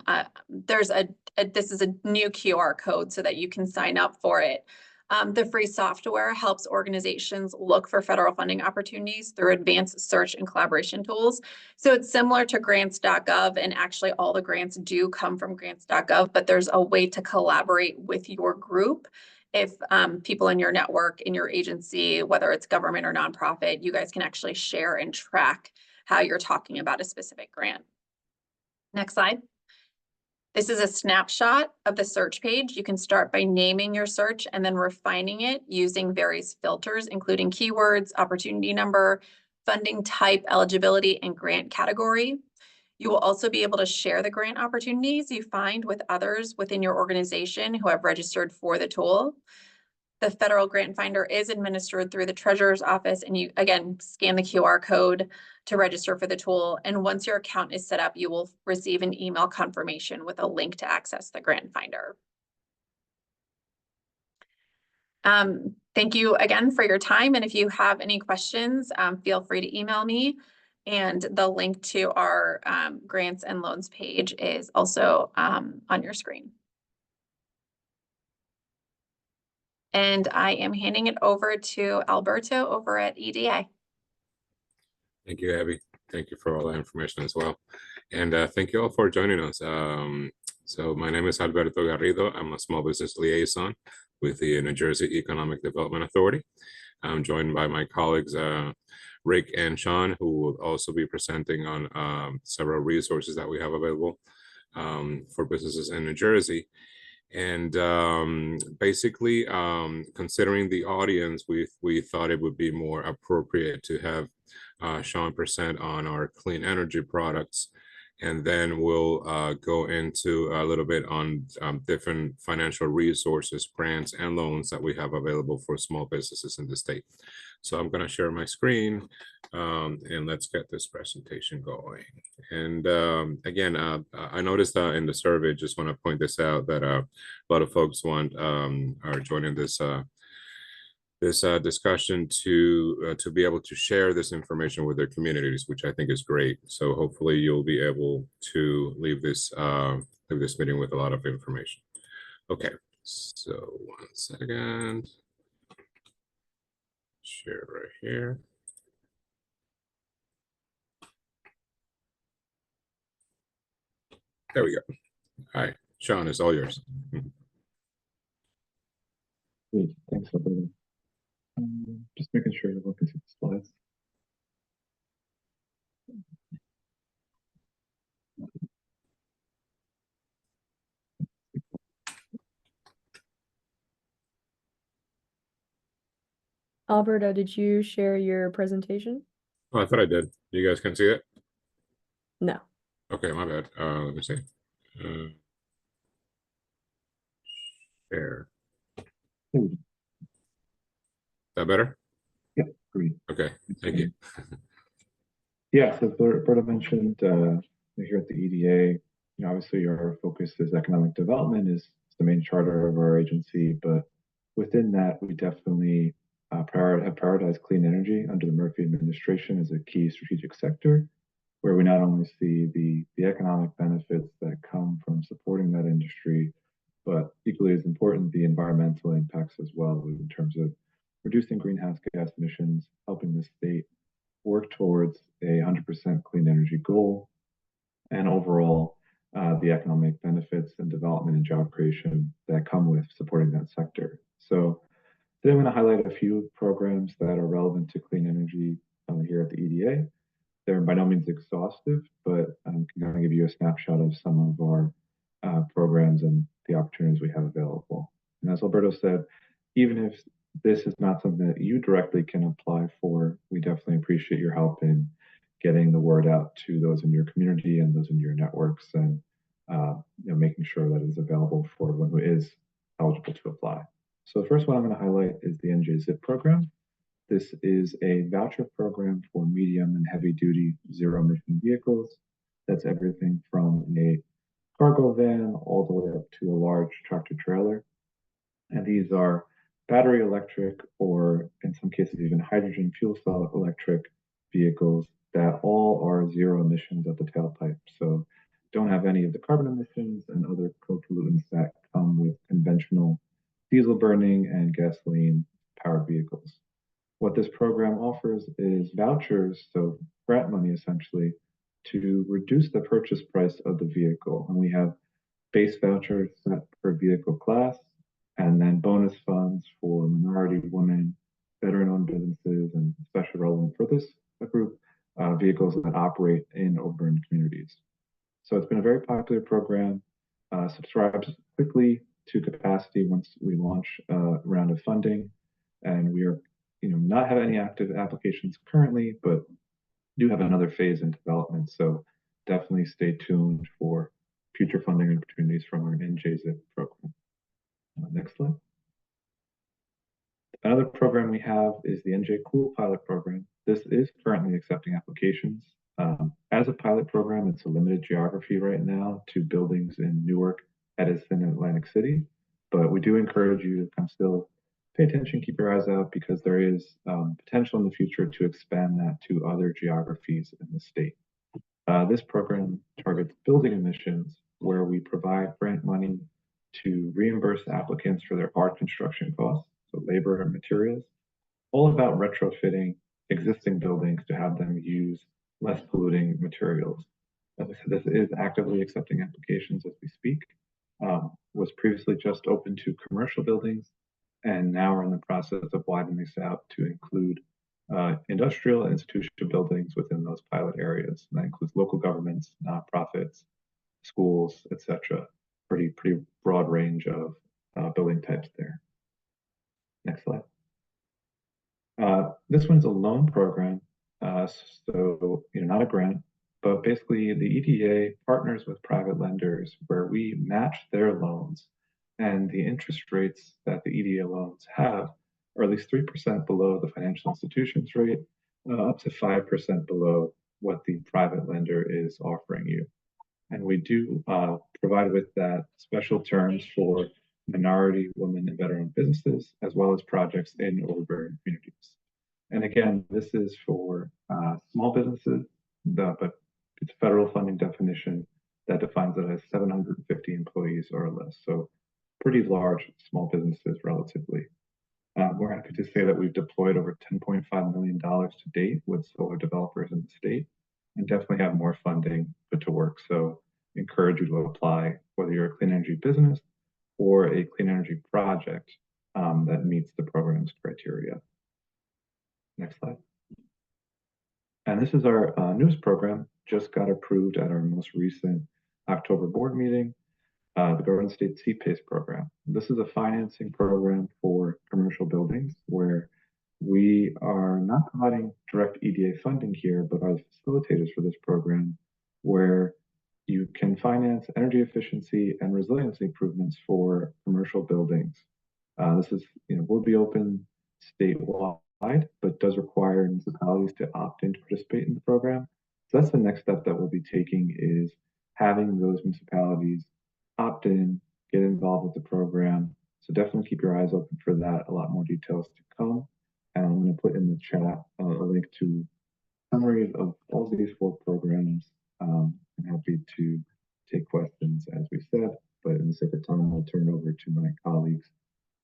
this is a new QR code so that you can sign up for it. The free software helps organizations look for federal funding opportunities through advanced search and collaboration tools. So it's similar to grants.gov, and actually all the grants do come from grants.gov, but there's a way to collaborate with your group. If people in your network, in your agency, whether it's government or nonprofit, you guys can actually share and track how you're talking about a specific grant. Next slide. This is a snapshot of the search page. You can start by naming your search and then refining it using various filters, including keywords, opportunity number, funding type, eligibility, and grant category. You will also be able to share the grant opportunities you find with others within your organization who have registered for the tool. The Federal Grant Finder is administered through the Treasurer's Office, and you, again, scan the QR code to register for the tool. And once your account is set up, you will receive an email confirmation with a link to access the Grant Finder. Thank you again for your time. And if you have any questions, feel free to email me. And the link to our grants and loans page is also on your screen. And I am handing it over to Alberto over at EDA. Thank you, Abby. Thank you for all that information as well. And thank you all for joining us. So my name is Alberto Garrido. I'm a small business liaison with the New Jersey Economic Development Authority. I'm joined by my colleagues, Rick and Sean, who will also be presenting on several resources that we have available for businesses in New Jersey. And basically, considering the audience, we thought it would be more appropriate to have Sean present on our clean energy products, and then we'll go into a little bit on different financial resources, grants, and loans that we have available for small businesses in the state. So I'm going to share my screen, and let's get this presentation going. And again, I noticed that in the survey, just want to point this out, that a lot of folks are joining this discussion to be able to share this information with their communities, which I think is great. So hopefully you'll be able to leave this meeting with a lot of information. Okay, so 1 second. Share right here. There we go. All right, Sean, it's all yours. Great, thanks, Alberto. Just making sure you're looking through the slides. Alberto, did you share your presentation? Oh, I thought I did. You guys can see it? No. Okay, my bad. Let me see. Share. Is that better? Yep, great. Okay, thank you. Yeah, so Alberto mentioned here at the EDA, obviously our focus is economic development, is the main charter of our agency, but within that, we definitely have prioritized clean energy under the Murphy administration as a key strategic sector, where we not only see the economic benefits that come from supporting that industry, but equally as important, the environmental impacts as well overall the economic benefits and development and job creation that come with supporting that sector. So today I'm going to highlight a few programs that are relevant to clean energy here at the EDA. They're by no means exhaustive, but I'm going to give you a snapshot of some of our programs and the opportunities we have available. And as Alberto said, even if this is not something that you directly can apply for, we definitely appreciate your help in getting the word out to those in your community and those in your networks, and making sure that it is available for one who is eligible to apply. So the first one I'm going to highlight is the NJZIP program. This is a voucher program for medium and heavy duty zero emission vehicles. That's everything from a cargo van all the way up to a large tractor trailer. And these are battery electric, or in some cases even hydrogen fuel cell electric vehicles that all are zero emissions at the tailpipe. So don't have any of the carbon emissions and other co-pollutants that come with conventional diesel burning and gasoline powered vehicles. What this program offers is vouchers, so grant money essentially, to reduce the purchase price of the vehicle. And we have base vouchers set per vehicle class, and then bonus funds for minority, women, veteran-owned businesses, and especially relevant for this group, vehicles that operate in urban communities. So it's been a very popular program, subscribes quickly to capacity once we launch a round of funding, and we are not have any active applications currently, but do have another phase in development. So definitely stay tuned for future funding opportunities from our NJZIP program. Next slide. Another program we have is the NJ Cool pilot program. This is currently accepting applications. As a pilot program, it's a limited geography right now to buildings in Newark, Edison, and Atlantic City, but we do encourage you to come still pay attention, keep your eyes out, because there is potential in the future to expand that to other geographies in the state. This program targets building emissions, where we provide grant money to reimburse applicants for their hard construction costs, so labor and materials, all about retrofitting existing buildings to have them use less polluting materials. As I said, this is actively accepting applications as we speak. Was previously just open to commercial buildings, and now we're in the process of widening this out to include industrial and institutional buildings within those pilot areas. And that includes local governments, nonprofits, schools, etc. Pretty broad range of building types there. Next slide. This one's a loan program, so not a grant, but basically the EDA partners with private lenders where we match their loans, and the interest rates that the EDA loans have are at least 3% below the financial institution's rate, up to 5% below what the private lender is offering you. And we do provide with that special terms for minority, women, and veteran businesses, as well as projects in urban communities. And again, this is for small businesses, but it's federal funding definition that defines it as 750 employees or less. So pretty large small businesses relatively. We're happy to say that we've deployed over $10.5 million to date with solar developers in the state, and definitely have more funding put to work. So encourage you to apply, whether you're a clean energy business or a clean energy project that meets the program's criteria. Next slide. And this is our newest program, just got approved at our most recent October board meeting, the Garden State CPACE program. This is a financing program for commercial buildings where we are not providing direct EDA funding here, but are the facilitators for this program, where you can finance energy efficiency and resiliency improvements for commercial buildings. This is, will be open statewide, but does require municipalities to opt in to participate in the program. So that's the next step that we'll be taking, is having those municipalities opt in, get involved with the program. So definitely keep your eyes open for that. A lot more details to come. And I'm going to put in the chat a link to summaries of all these 4 programs. I'm happy to take questions, as we said, but in the sake of time, I'll turn it over to my colleagues,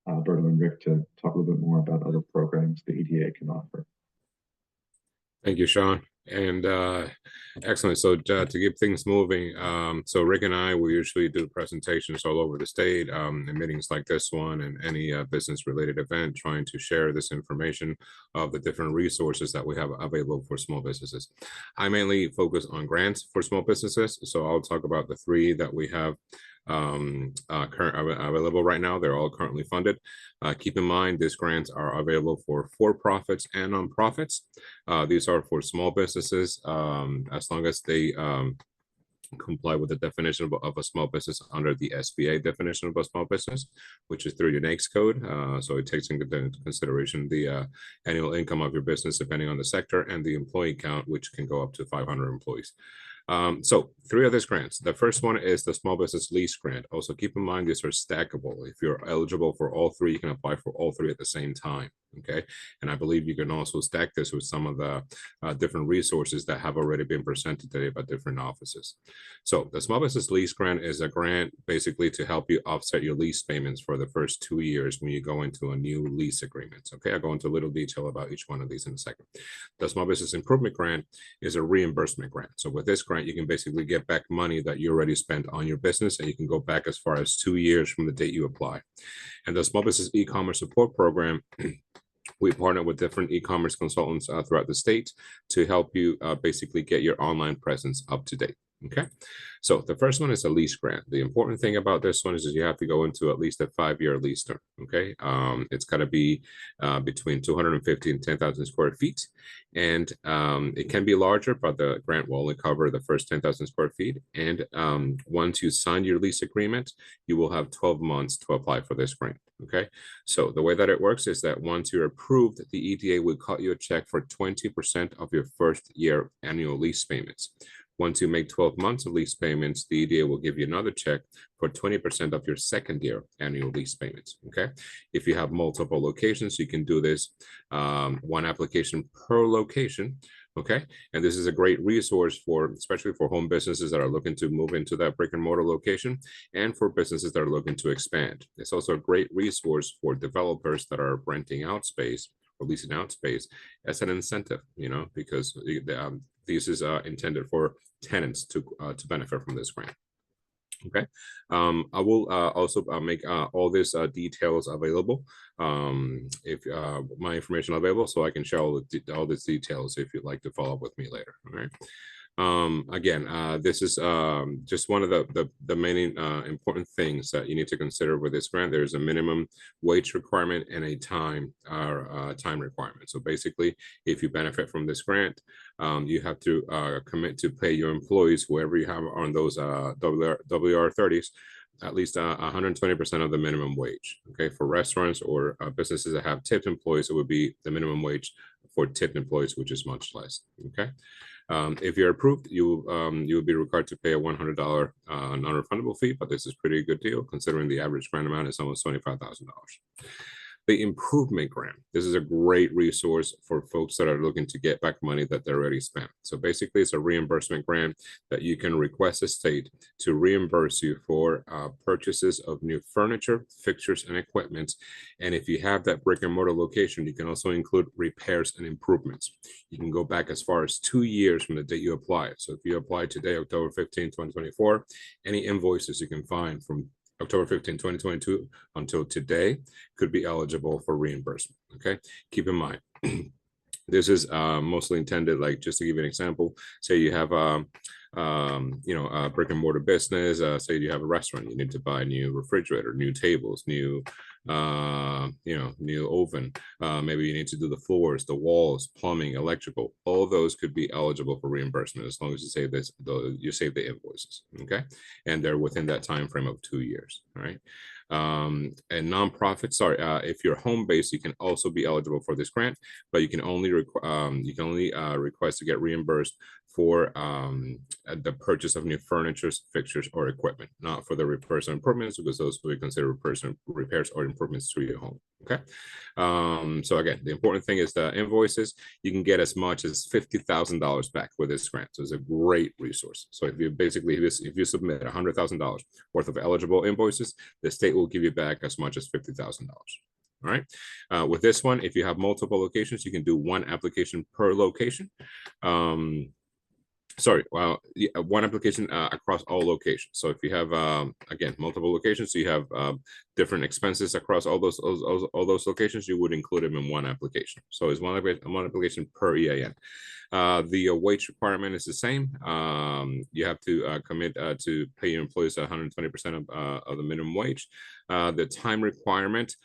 Alberto and Rick, to talk a little bit more about other programs the EDA can offer. Thank you, Sean. And excellent. So to keep things moving, so Rick and I, we usually do presentations all over the state, in meetings like this one and any business related event, trying to share this information of the different resources that we have available for small businesses. I mainly focus on grants for small businesses. So I'll talk about the 3 that we have available right now. They're all currently funded. Keep in mind, these grants are available for profits and nonprofits. These are for small businesses, as long as they comply with the definition of a small business under the SBA definition of a small business, which is through your NAICS code. So it takes into consideration the annual income of your business, depending on the sector, and the employee count, which can go up to 500 employees. So 3 of these grants. The first one is the small business lease grant. Also keep in mind, these are stackable. If you're eligible for all 3, you can apply for all 3 at the same time. Okay. And I believe you can also stack this with some of the different resources that have already been presented today by different offices. So the small business lease grant is a grant basically to help you offset your lease payments for the first 2 years when you go into a new lease agreement. Okay. I'll go into a little detail about each one of these in a second. The small business improvement grant is a reimbursement grant. So with this grant, you can basically get back money that you already spent on your business, and you can go back as far as 2 years from the date you apply. And the small business e-commerce support program, we partner with different e-commerce consultants throughout the state to help you basically get your online presence up to date. Okay, so the first one is a lease grant. The important thing about this one is you have to go into at least a 5-year lease term. Okay, it's got to be between 250 and 10,000 square feet, and it can be larger, but the grant will only cover the first 10,000 square feet. And once you sign your lease agreement, you will have 12 months to apply for this grant. Okay, so the way that it works is that once you're approved, the EDA will cut you a check for 20% of your first year annual lease payments. Once you make 12 months of lease payments, the EDA will give you another check for 20% of your second year annual lease payments. Okay. If you have multiple locations, you can do this one application per location. Okay. And this is a great resource for, especially for home businesses that are looking to move into that brick and mortar location, and for businesses that are looking to expand. It's also a great resource for developers that are renting out space or leasing out space as an incentive, you know, because this is intended for tenants to benefit from this grant. Okay, I will also make all these details available, if my information available, so I can share all these details if you'd like to follow up with me later. All right. Again, this is just one of the main important things that you need to consider with this grant. There's a minimum wage requirement and a time requirement. So basically, if you benefit from this grant, you have to commit to pay your employees, whoever you have on those WR30s, at least 120% of the minimum wage. Okay, for restaurants or businesses that have tipped employees, it would be the minimum wage for tipped employees, which is much less. Okay. If you're approved, you will be required to pay a $100 non-refundable fee, but this is pretty good deal considering the average grant amount is almost $25,000. The improvement grant. This is a great resource for folks that are looking to get back money that they already spent. So basically, it's a reimbursement grant that you can request a state to reimburse you for purchases of new furniture, fixtures, and equipment. And if you have that brick and mortar location, you can also include repairs and improvements. You can go back as far as 2 years from the date you apply. So if you apply today, October 15, 2024, any invoices you can find from October 15, 2022 until today could be eligible for reimbursement. Okay, keep in mind, this is mostly intended, like, just to give you an example, say you have a brick and mortar business, say you have a restaurant, you need to buy a new refrigerator, new tables, new new oven, maybe you need to do the floors, the walls, plumbing, electrical. All those could be eligible for reimbursement as long as you save the invoices. Okay, and they're within that time frame of 2 years. All right. And nonprofits, if you're home based, you can also be eligible for this grant, but you can only request to get reimbursed for the purchase of new furniture, fixtures, or equipment, not for the repairs or improvements, because those will be considered repairs or improvements to your home. Okay. So again, the important thing is the invoices. You can get as much as $50,000 back with this grant. So it's a great resource. So if you submit $100,000 worth of eligible invoices, the state will give you back as much as $50,000. All right. With this one, if you have multiple locations, you can do one application per location. One application across all locations. So if you have again multiple locations, so you have different expenses across all those locations, you would include them in one application. So it's one application per EIN. The wage requirement is the same. You have to commit to pay your employees 120% of the minimum wage. The time requirement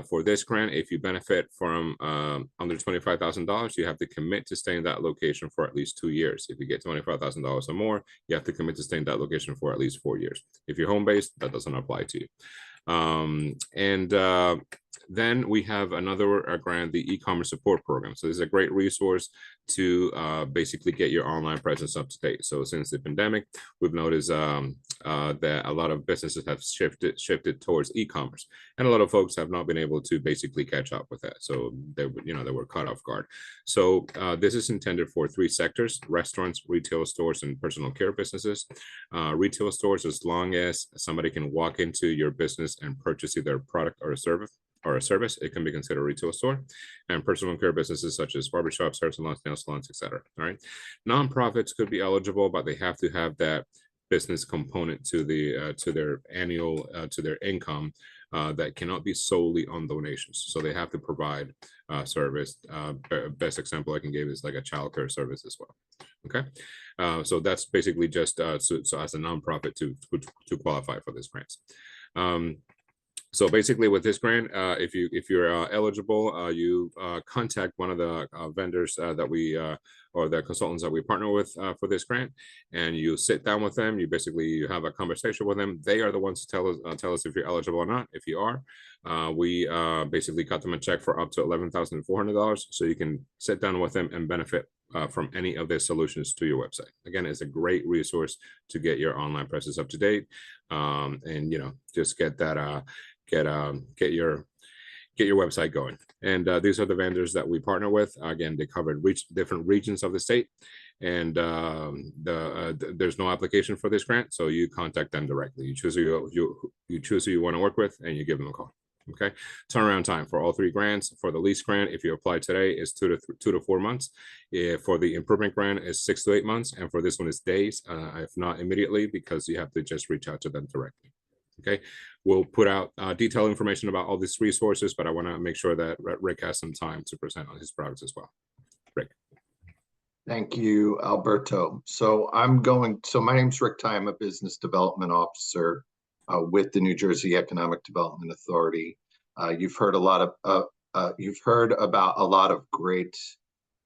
for this grant, if you benefit from under $25,000, you have to commit to stay in that location for at least 2 years. If you get $25,000 or more, you have to commit to stay in that location for at least 4 years. If you're home-based, that doesn't apply to you. Then we have another grant, the e-commerce support program. So this is a great resource to basically get your online presence up to date. So since the pandemic, we've noticed that a lot of businesses have shifted towards e-commerce, and a lot of folks have not been able to basically catch up with that. So they were caught off guard. So this is intended for 3 sectors: restaurants, retail stores, and personal care businesses. Retail stores, as long as somebody can walk into your business and purchase either a product or a service, it can be considered a retail store. And personal care businesses such as barbershops, hair salons, nail salons, etc. All right. Nonprofits could be eligible, but they have to have that business component to the to their annual to their income that cannot be solely on donations. So they have to provide service. Best example I can give is like a childcare service as well. Okay, so that's basically just so as a nonprofit to qualify for this grant. So basically with this grant, if you're eligible, you contact one of the vendors that we or the consultants that we partner with for this grant, and you sit down with them. You have a conversation with them. They are the ones to tell us if you're eligible or not. If you are, we basically cut them a check for up to $11,400, so you can sit down with them and benefit from any of their solutions to your website. Again, it's a great resource to get your online presence up to date, and just get that get your website going. And these are the vendors that we partner with. Again, they cover different regions of the state, and there's no application for this grant, so you contact them directly. You choose who you want to work with, and you give them a call. Okay, turnaround time for all 3 grants. For the lease grant, if you apply today, is 2 to 4 months. For the improvement grant, is 6 to 8 months, and for this one is days, if not immediately, because you have to just reach out to them directly. Okay, we'll put out detailed information about all these resources, but I want to make sure that Rick has some time to present on his products as well. Rick. Thank you, Alberto. So my name's Rick Ty. I'm a business development officer with the New Jersey Economic Development Authority. You've heard about a lot of great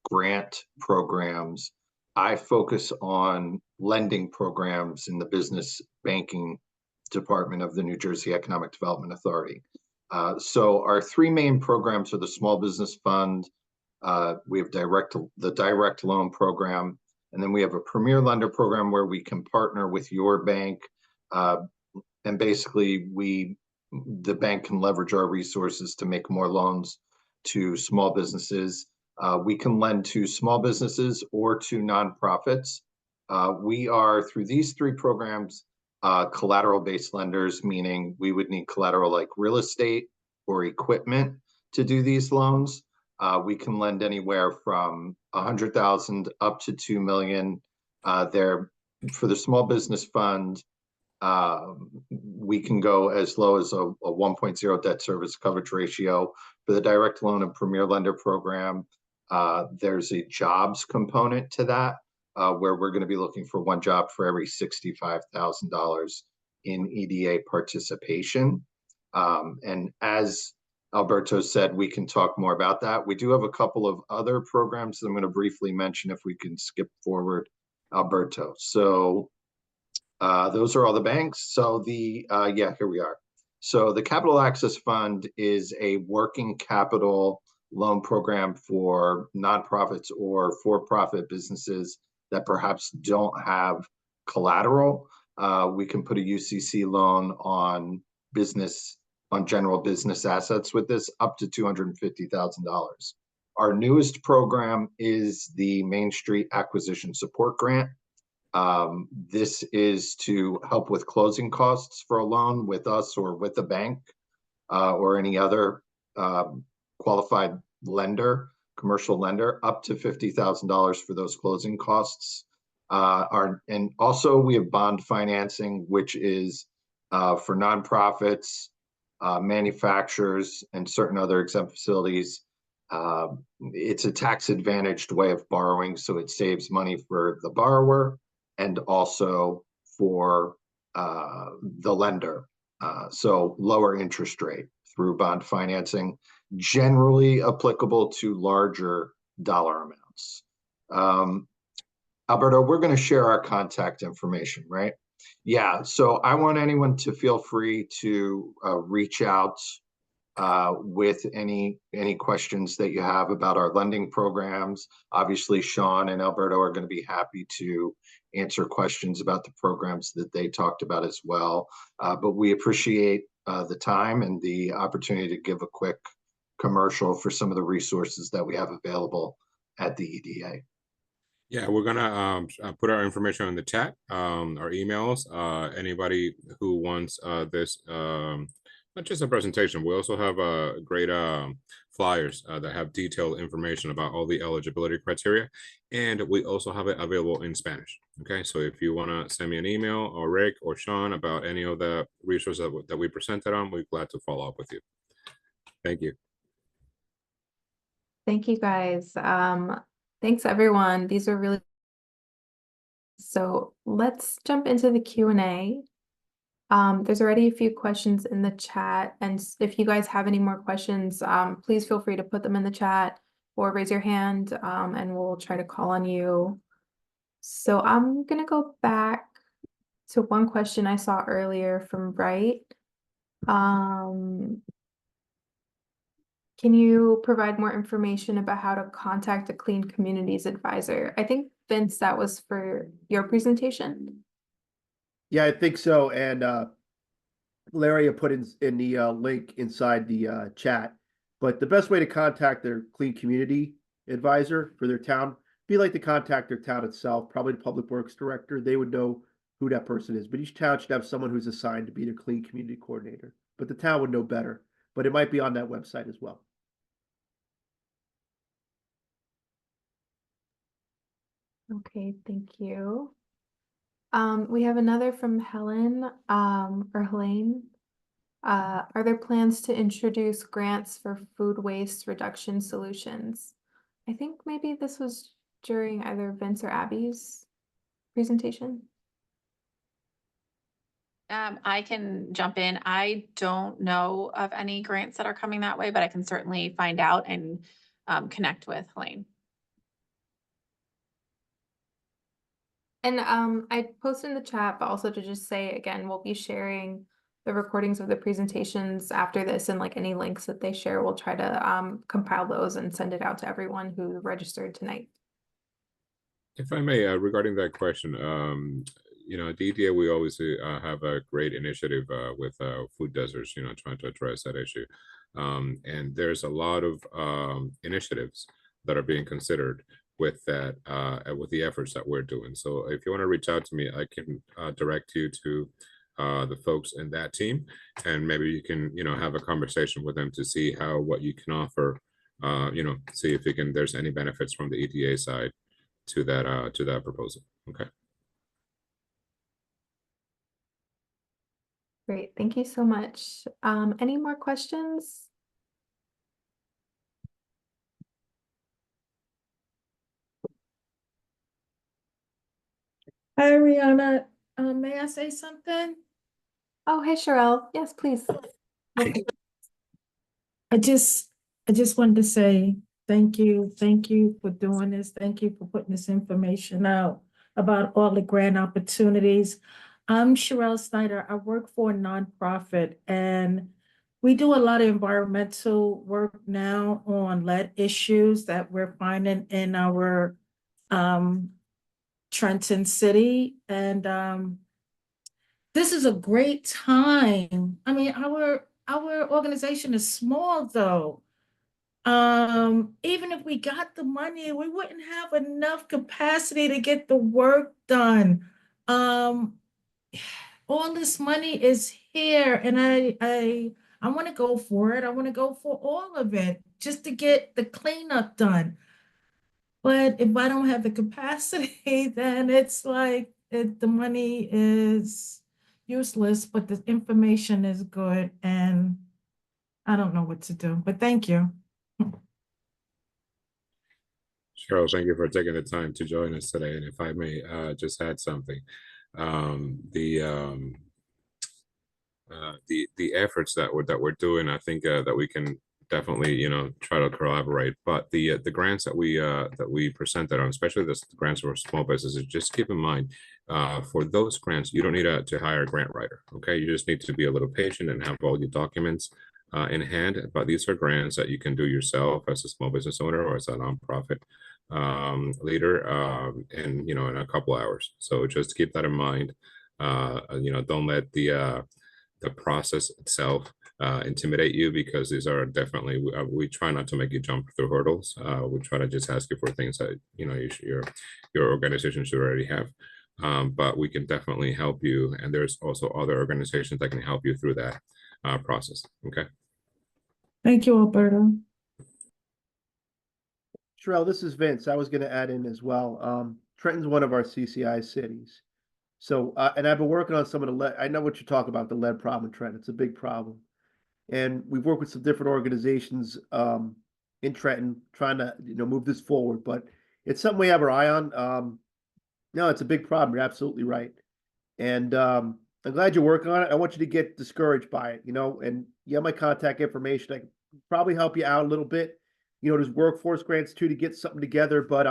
grant programs. I focus on lending programs in the business banking department of the New Jersey Economic Development Authority. So our 3 main programs are the Small Business Fund, we have the direct loan program, and then we have a premier lender program where we can partner with your bank, and basically the bank can leverage our resources to make more loans to small businesses. We can lend to small businesses or to nonprofits. We are, through these 3 programs, collateral-based lenders, meaning we would need collateral like real estate or equipment to do these loans. We can lend anywhere from $100,000 up to $2 million. For the Small Business Fund, we can go as low as a 1.0 debt service coverage ratio. For the direct loan and premier lender program, there's a jobs component to that, where we're going to be looking for 1 job for every $65,000 in EDA participation. And as Alberto said, we can talk more about that. We do have a couple of other programs that I'm going to briefly mention if we can skip forward, Alberto. So those are all the banks. So here we are. So the Capital Access Fund is a working capital loan program for nonprofits or for-profit businesses that perhaps don't have collateral. We can put a UCC loan on general business assets with this up to $250,000. Our newest program is the Main Street Acquisition Support Grant. This is to help with closing costs for a loan with us or with a bank or any other qualified lender, commercial lender, up to $50,000 for those closing costs. And also we have bond financing, which is for nonprofits, manufacturers, and certain other exempt facilities. It's a tax advantaged way of borrowing, so it saves money for the borrower and also for the lender. So lower interest rate through bond financing, generally applicable to larger dollar amounts. Alberto, we're going to share our contact information, right? Yeah, so I want anyone to feel free to reach out with any questions that you have about our lending programs. Obviously, Sean and Alberto are going to be happy to answer questions about the programs that they talked about as well. But we appreciate the time and the opportunity to give a quick commercial for some of the resources that we have available at the EDA. Yeah, we're gonna put our information in the chat, our emails. Anybody who wants this, not just a presentation, we also have great flyers that have detailed information about all the eligibility criteria, and we also have it available in Spanish. Okay, so if you want to send me an email, or Rick or Sean, about any of the resources that we presented on, we're glad to follow up with you. Thank you. Thank you, guys. Thanks, everyone. These are really... So let's jump into the Q&A. There's already a few questions in the chat, and if you guys have any more questions, please feel free to put them in the chat or raise your hand, and we'll try to call on you. So I'm gonna go back to one question I saw earlier from Bright. Can you provide more information about how to contact a Clean Communities advisor? I think, Vince, that was for your presentation. Yeah, I think so. And Larry put in the link inside the chat. But the best way to contact their Clean Community advisor for their town, be like to contact their town itself, probably the Public Works Director. They would know who that person is. But each town should have someone who's assigned to be their Clean Community Coordinator. But the town would know better. But it might be on that website as well. Okay, thank you. We have another from Helen, or Helene. Are there plans to introduce grants for food waste reduction solutions? I think maybe this was during either Vince or Abby's presentation. I can jump in. I don't know of any grants that are coming that way, but I can certainly find out and connect with Helene. And I posted in the chat, but also to just say again, we'll be sharing the recordings of the presentations after this, and like any links that they share, we'll try to compile those and send it out to everyone who registered tonight. If I may, regarding that question, you know, at the EDA, we always have a great initiative with food deserts, you know, trying to address that issue. And there's a lot of initiatives that are being considered with that, with the efforts that we're doing. So if you want to reach out to me, I can direct you to the folks in that team, and maybe you can, you know, have a conversation with them to see how what you can offer, you know, see if you can, there's any benefits from the EDA side to that proposal. Okay. Great, thank you so much. Any more questions? Hi, Rihanna. May I say something? Oh, hey, Sherelle. Yes, please. I just wanted to say thank you for doing this. Thank you for putting this information out about all the grant opportunities. I'm Sherelle Snyder. I work for a nonprofit, and we do a lot of environmental work now on lead issues that we're finding in our Trenton City. And this is a great time. I mean, our organization is small though. Even if we got the money, we wouldn't have enough capacity to get the work done. All this money is here, and I I want to go for it. I want to go for all of it just to get the cleanup done. But if I don't have the capacity, then it's like the money is useless, but the information is good, and I don't know what to do. But thank you. Cheryl, thank you for taking the time to join us today. And if I may just add something, the efforts that we're doing, I think that we can definitely try to collaborate. But the grants that we presented on, especially the grants for small businesses, just keep in mind for those grants you don't need to hire a grant writer. Okay, you just need to be a little patient and have all your documents in hand. But these are grants that you can do yourself as a small business owner or as a nonprofit leader in a couple hours. So just keep that in mind. Don't let the process itself intimidate you, because these are definitely we try not to make you jump through hurdles. We try to just ask you for things that your organization should already have. But we can definitely help you, and there's also other organizations that can help you through that process. Okay. Thank you, Alberto. Sherelle, this is Vince. I was going to add in as well. Trenton's one of our CCI cities. So, and I've been working on some of the lead. I know what you're talking about, the lead problem in Trenton. It's a big problem. And we've worked with some different organizations in Trenton trying to, move this forward. But it's something we have our eye on. No, it's a big problem. You're absolutely right. And I'm glad you're working on it. I want you to get discouraged by it, and you have my contact information. I can probably help you out a little bit. There's workforce grants too to get something together, but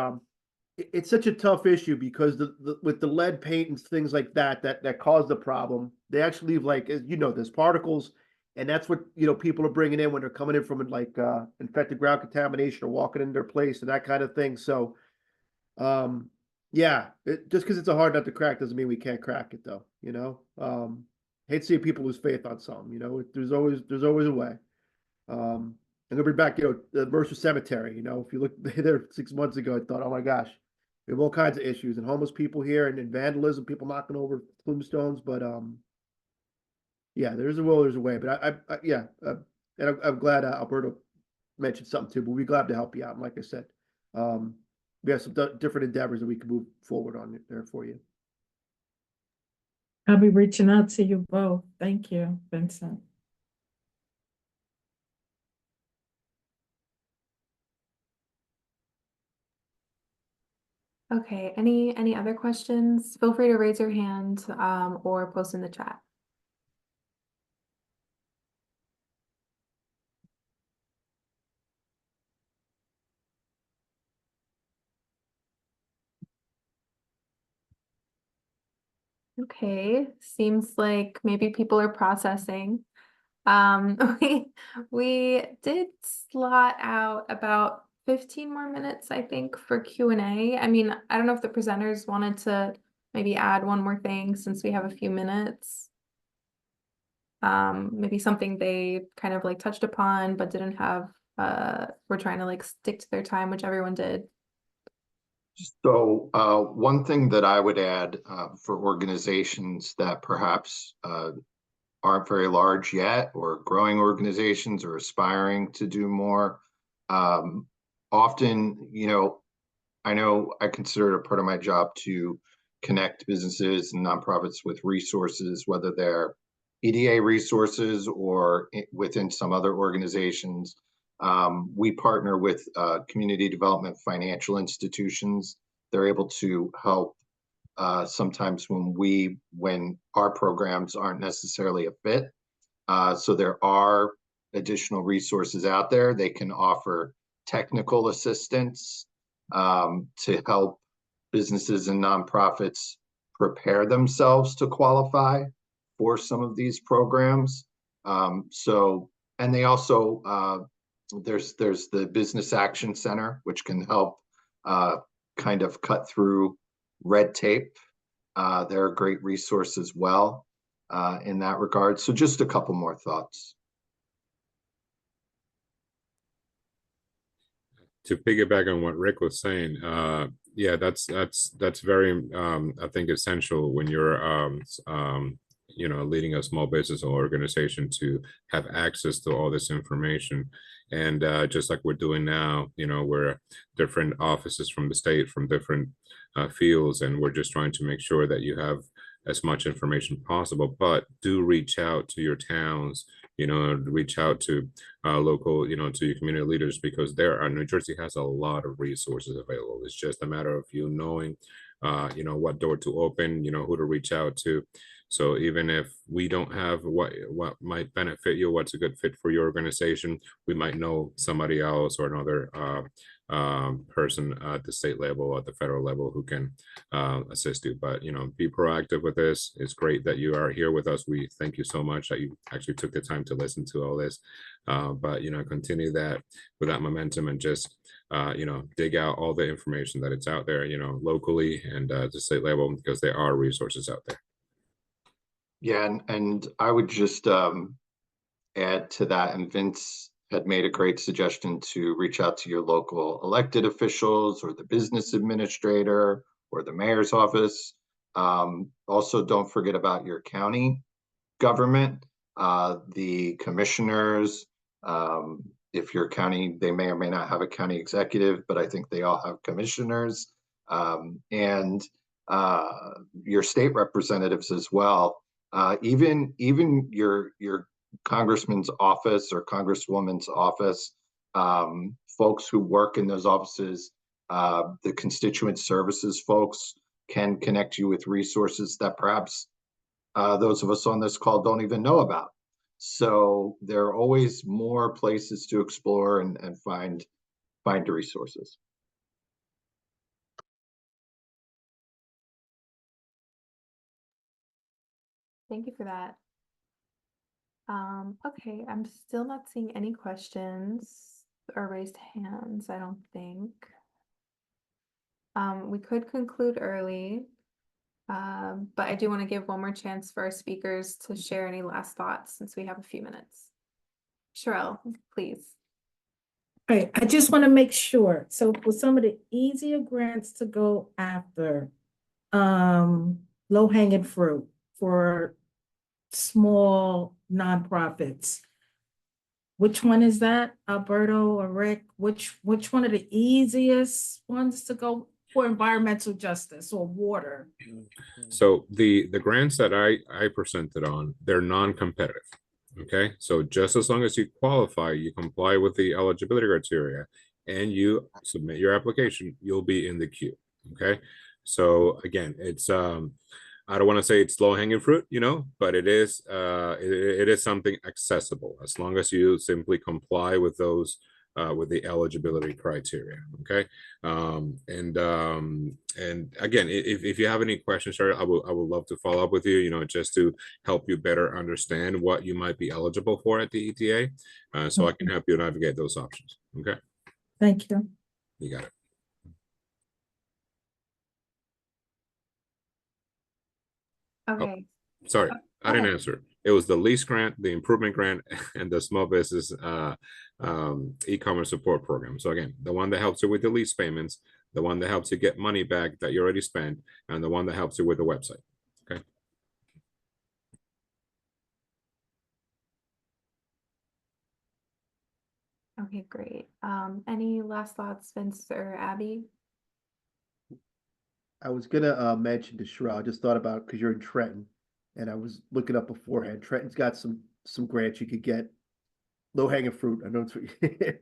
it's such a tough issue because with the lead paint and things like that cause the problem. They actually leave, like, there's particles, and that's what people are bringing in when they're coming in from like infected ground contamination or walking in their place and that kind of thing. So yeah, just because it's a hard nut to crack doesn't mean we can't crack it, though. Hate to see people lose faith on something. There's always a way. I'm gonna bring back, the Mercer Cemetery. If you look there 6 months ago, I thought, oh my gosh, we have all kinds of issues and homeless people here and vandalism, people knocking over tombstones. But yeah, there's a will, there's a way. But and I'm glad Alberto mentioned something too. But we'd be glad to help you out. And like I said, we have some different endeavors that we can move forward on there for you. I'll be reaching out to you both. Thank you, Vincent. Okay, any other questions? Feel free to raise your hand or post in the chat. Okay, seems like maybe people are processing. We did slot out about 15 more minutes, I think, for Q&A. I mean, I don't know if the presenters wanted to maybe add one more thing since we have a few minutes. Maybe something they kind of like touched upon but didn't have, we're trying to like stick to their time, which everyone did. So one thing that I would add for organizations that perhaps aren't very large yet, or growing organizations or aspiring to do more, often, I know I consider it a part of my job to connect businesses and nonprofits with resources, whether they're EDA resources or within some other organizations. We partner with community development financial institutions. They're able to help sometimes when our programs aren't necessarily a fit. So there are additional resources out there. They can offer technical assistance to help businesses and nonprofits prepare themselves to qualify for some of these programs. And they also, there's the Business Action Center, which can help kind of cut through red tape. They're a great resource as well in that regard. So just a couple more thoughts. To piggyback on what Rick was saying, yeah, that's very I think essential when you're leading a small business or organization to have access to all this information. And just like we're doing now, we're different offices from the state, from different fields, and we're just trying to make sure that you have as much information possible. But do reach out to your towns, reach out to local, to your community leaders, because New Jersey has a lot of resources available. It's just a matter of you knowing, what door to open, who to reach out to. So even if we don't have what might benefit you, what's a good fit for your organization, we might know somebody else or another person at the state level or at the federal level who can assist you. But be proactive with this. It's great that you are here with us. We thank you so much that you actually took the time to listen to all this. But continue that with that momentum, and just dig out all the information that it's out there, locally and at the state level, because there are resources out there. Yeah, and I would just add to that, and Vince had made a great suggestion to reach out to your local elected officials or the business administrator or the mayor's office. Also, don't forget about your county government, the commissioners. If your county, they may or may not have a county executive, but I think they all have commissioners, and your state representatives as well. Even your congressman's office or congresswoman's office, folks who work in those offices, the constituent services folks can connect you with resources that perhaps those of us on this call don't even know about. So there are always more places to explore and find resources. Thank you for that. Okay, I'm still not seeing any questions or raised hands, I don't think. We could conclude early, but I do want to give one more chance for our speakers to share any last thoughts since we have a few minutes. Sherelle, please. All right, I just want to make sure. So for some of the easier grants to go after, low-hanging fruit for small nonprofits, which one is that, Alberto or Rick? Which one are the easiest ones to go for environmental justice or water? So the grants that I presented on, they're non-competitive. Okay, so just as long as you qualify, you comply with the eligibility criteria, and you submit your application, you'll be in the queue. Okay, so again, it's I don't want to say it's low-hanging fruit, but it is something accessible as long as you simply comply with those with the eligibility criteria. Okay, and again, if you have any questions, Sarah, I would love to follow up with you, just to help you better understand what you might be eligible for at the ETA, so I can help you navigate those options. Okay, Thank you. you got it. Okay. Sorry, I didn't answer. It was the lease grant, the improvement grant, and the small business e-commerce support program. So again, the one that helps you with the lease payments, the one that helps you get money back that you already spent, and the one that helps you with the website. Okay. Okay, great. Any last thoughts, Vince or Abby? I was gonna mention to Sherelle, I just thought about, because you're in Trenton, and I was looking up beforehand. Trenton's got some grants you could get, low hanging fruit. I know it's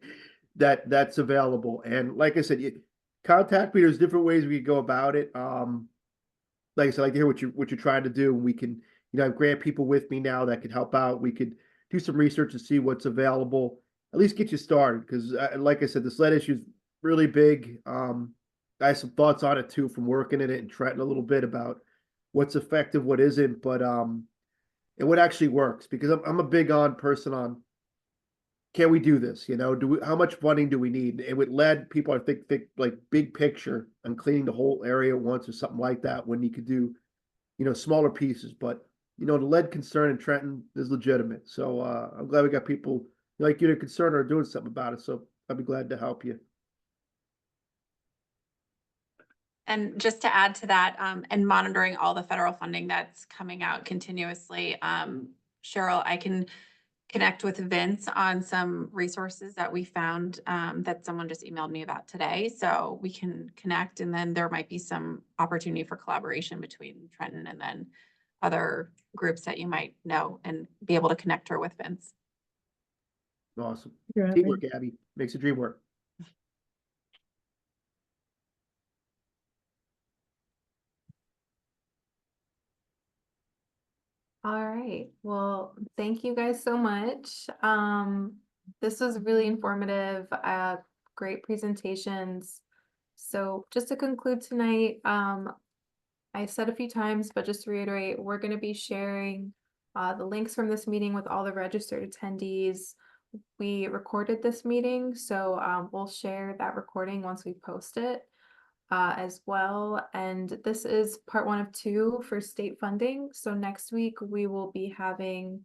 that's available. And like I said, contact me. There's different ways we could go about it. Like I said, I like to hear what you're trying to do. We can, I have grant people with me now that can help out. We could do some research and see what's available. At least get you started, because like I said, the sled issue is really big. I have some thoughts on it too from working in it and Trenton a little bit about what's effective, what isn't, but and what actually works, because I'm a big on person on, can we do this? How much funding do we need? And with lead, people are think like big picture and cleaning the whole area at once or something like that, when you could do, smaller pieces. But the lead concern in Trenton is legitimate. So I'm glad we got people like you to concern or doing something about it. So I'd be glad to help you. And just to add to that, and monitoring all the federal funding that's coming out continuously, Cheryl, I can connect with Vince on some resources that we found, that someone just emailed me about today. So we can connect, and then there might be some opportunity for collaboration between Trenton and then other groups that you might know, and be able to connect her with Vince. Awesome. You're Abby. Teamwork, Abby. Makes the dream work. All right. Well, thank you guys so much. This was really informative, great presentations. So just to conclude tonight, I said a few times, but just to reiterate, we're going to be sharing the links from this meeting with all the registered attendees. We recorded this meeting, so we'll share that recording once we post it as well. And this is part 1 of 2 for state funding. So next week we will be having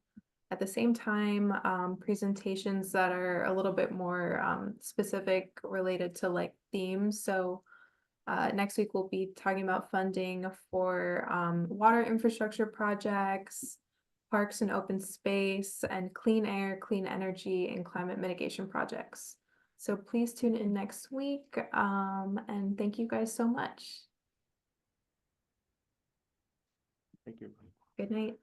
at the same time presentations that are a little bit more specific related to like themes. So next week we'll be talking about funding for water infrastructure projects, parks and open space, and clean air, clean energy, and climate mitigation projects. So please tune in next week, and thank you guys so much. Thank you. Good night.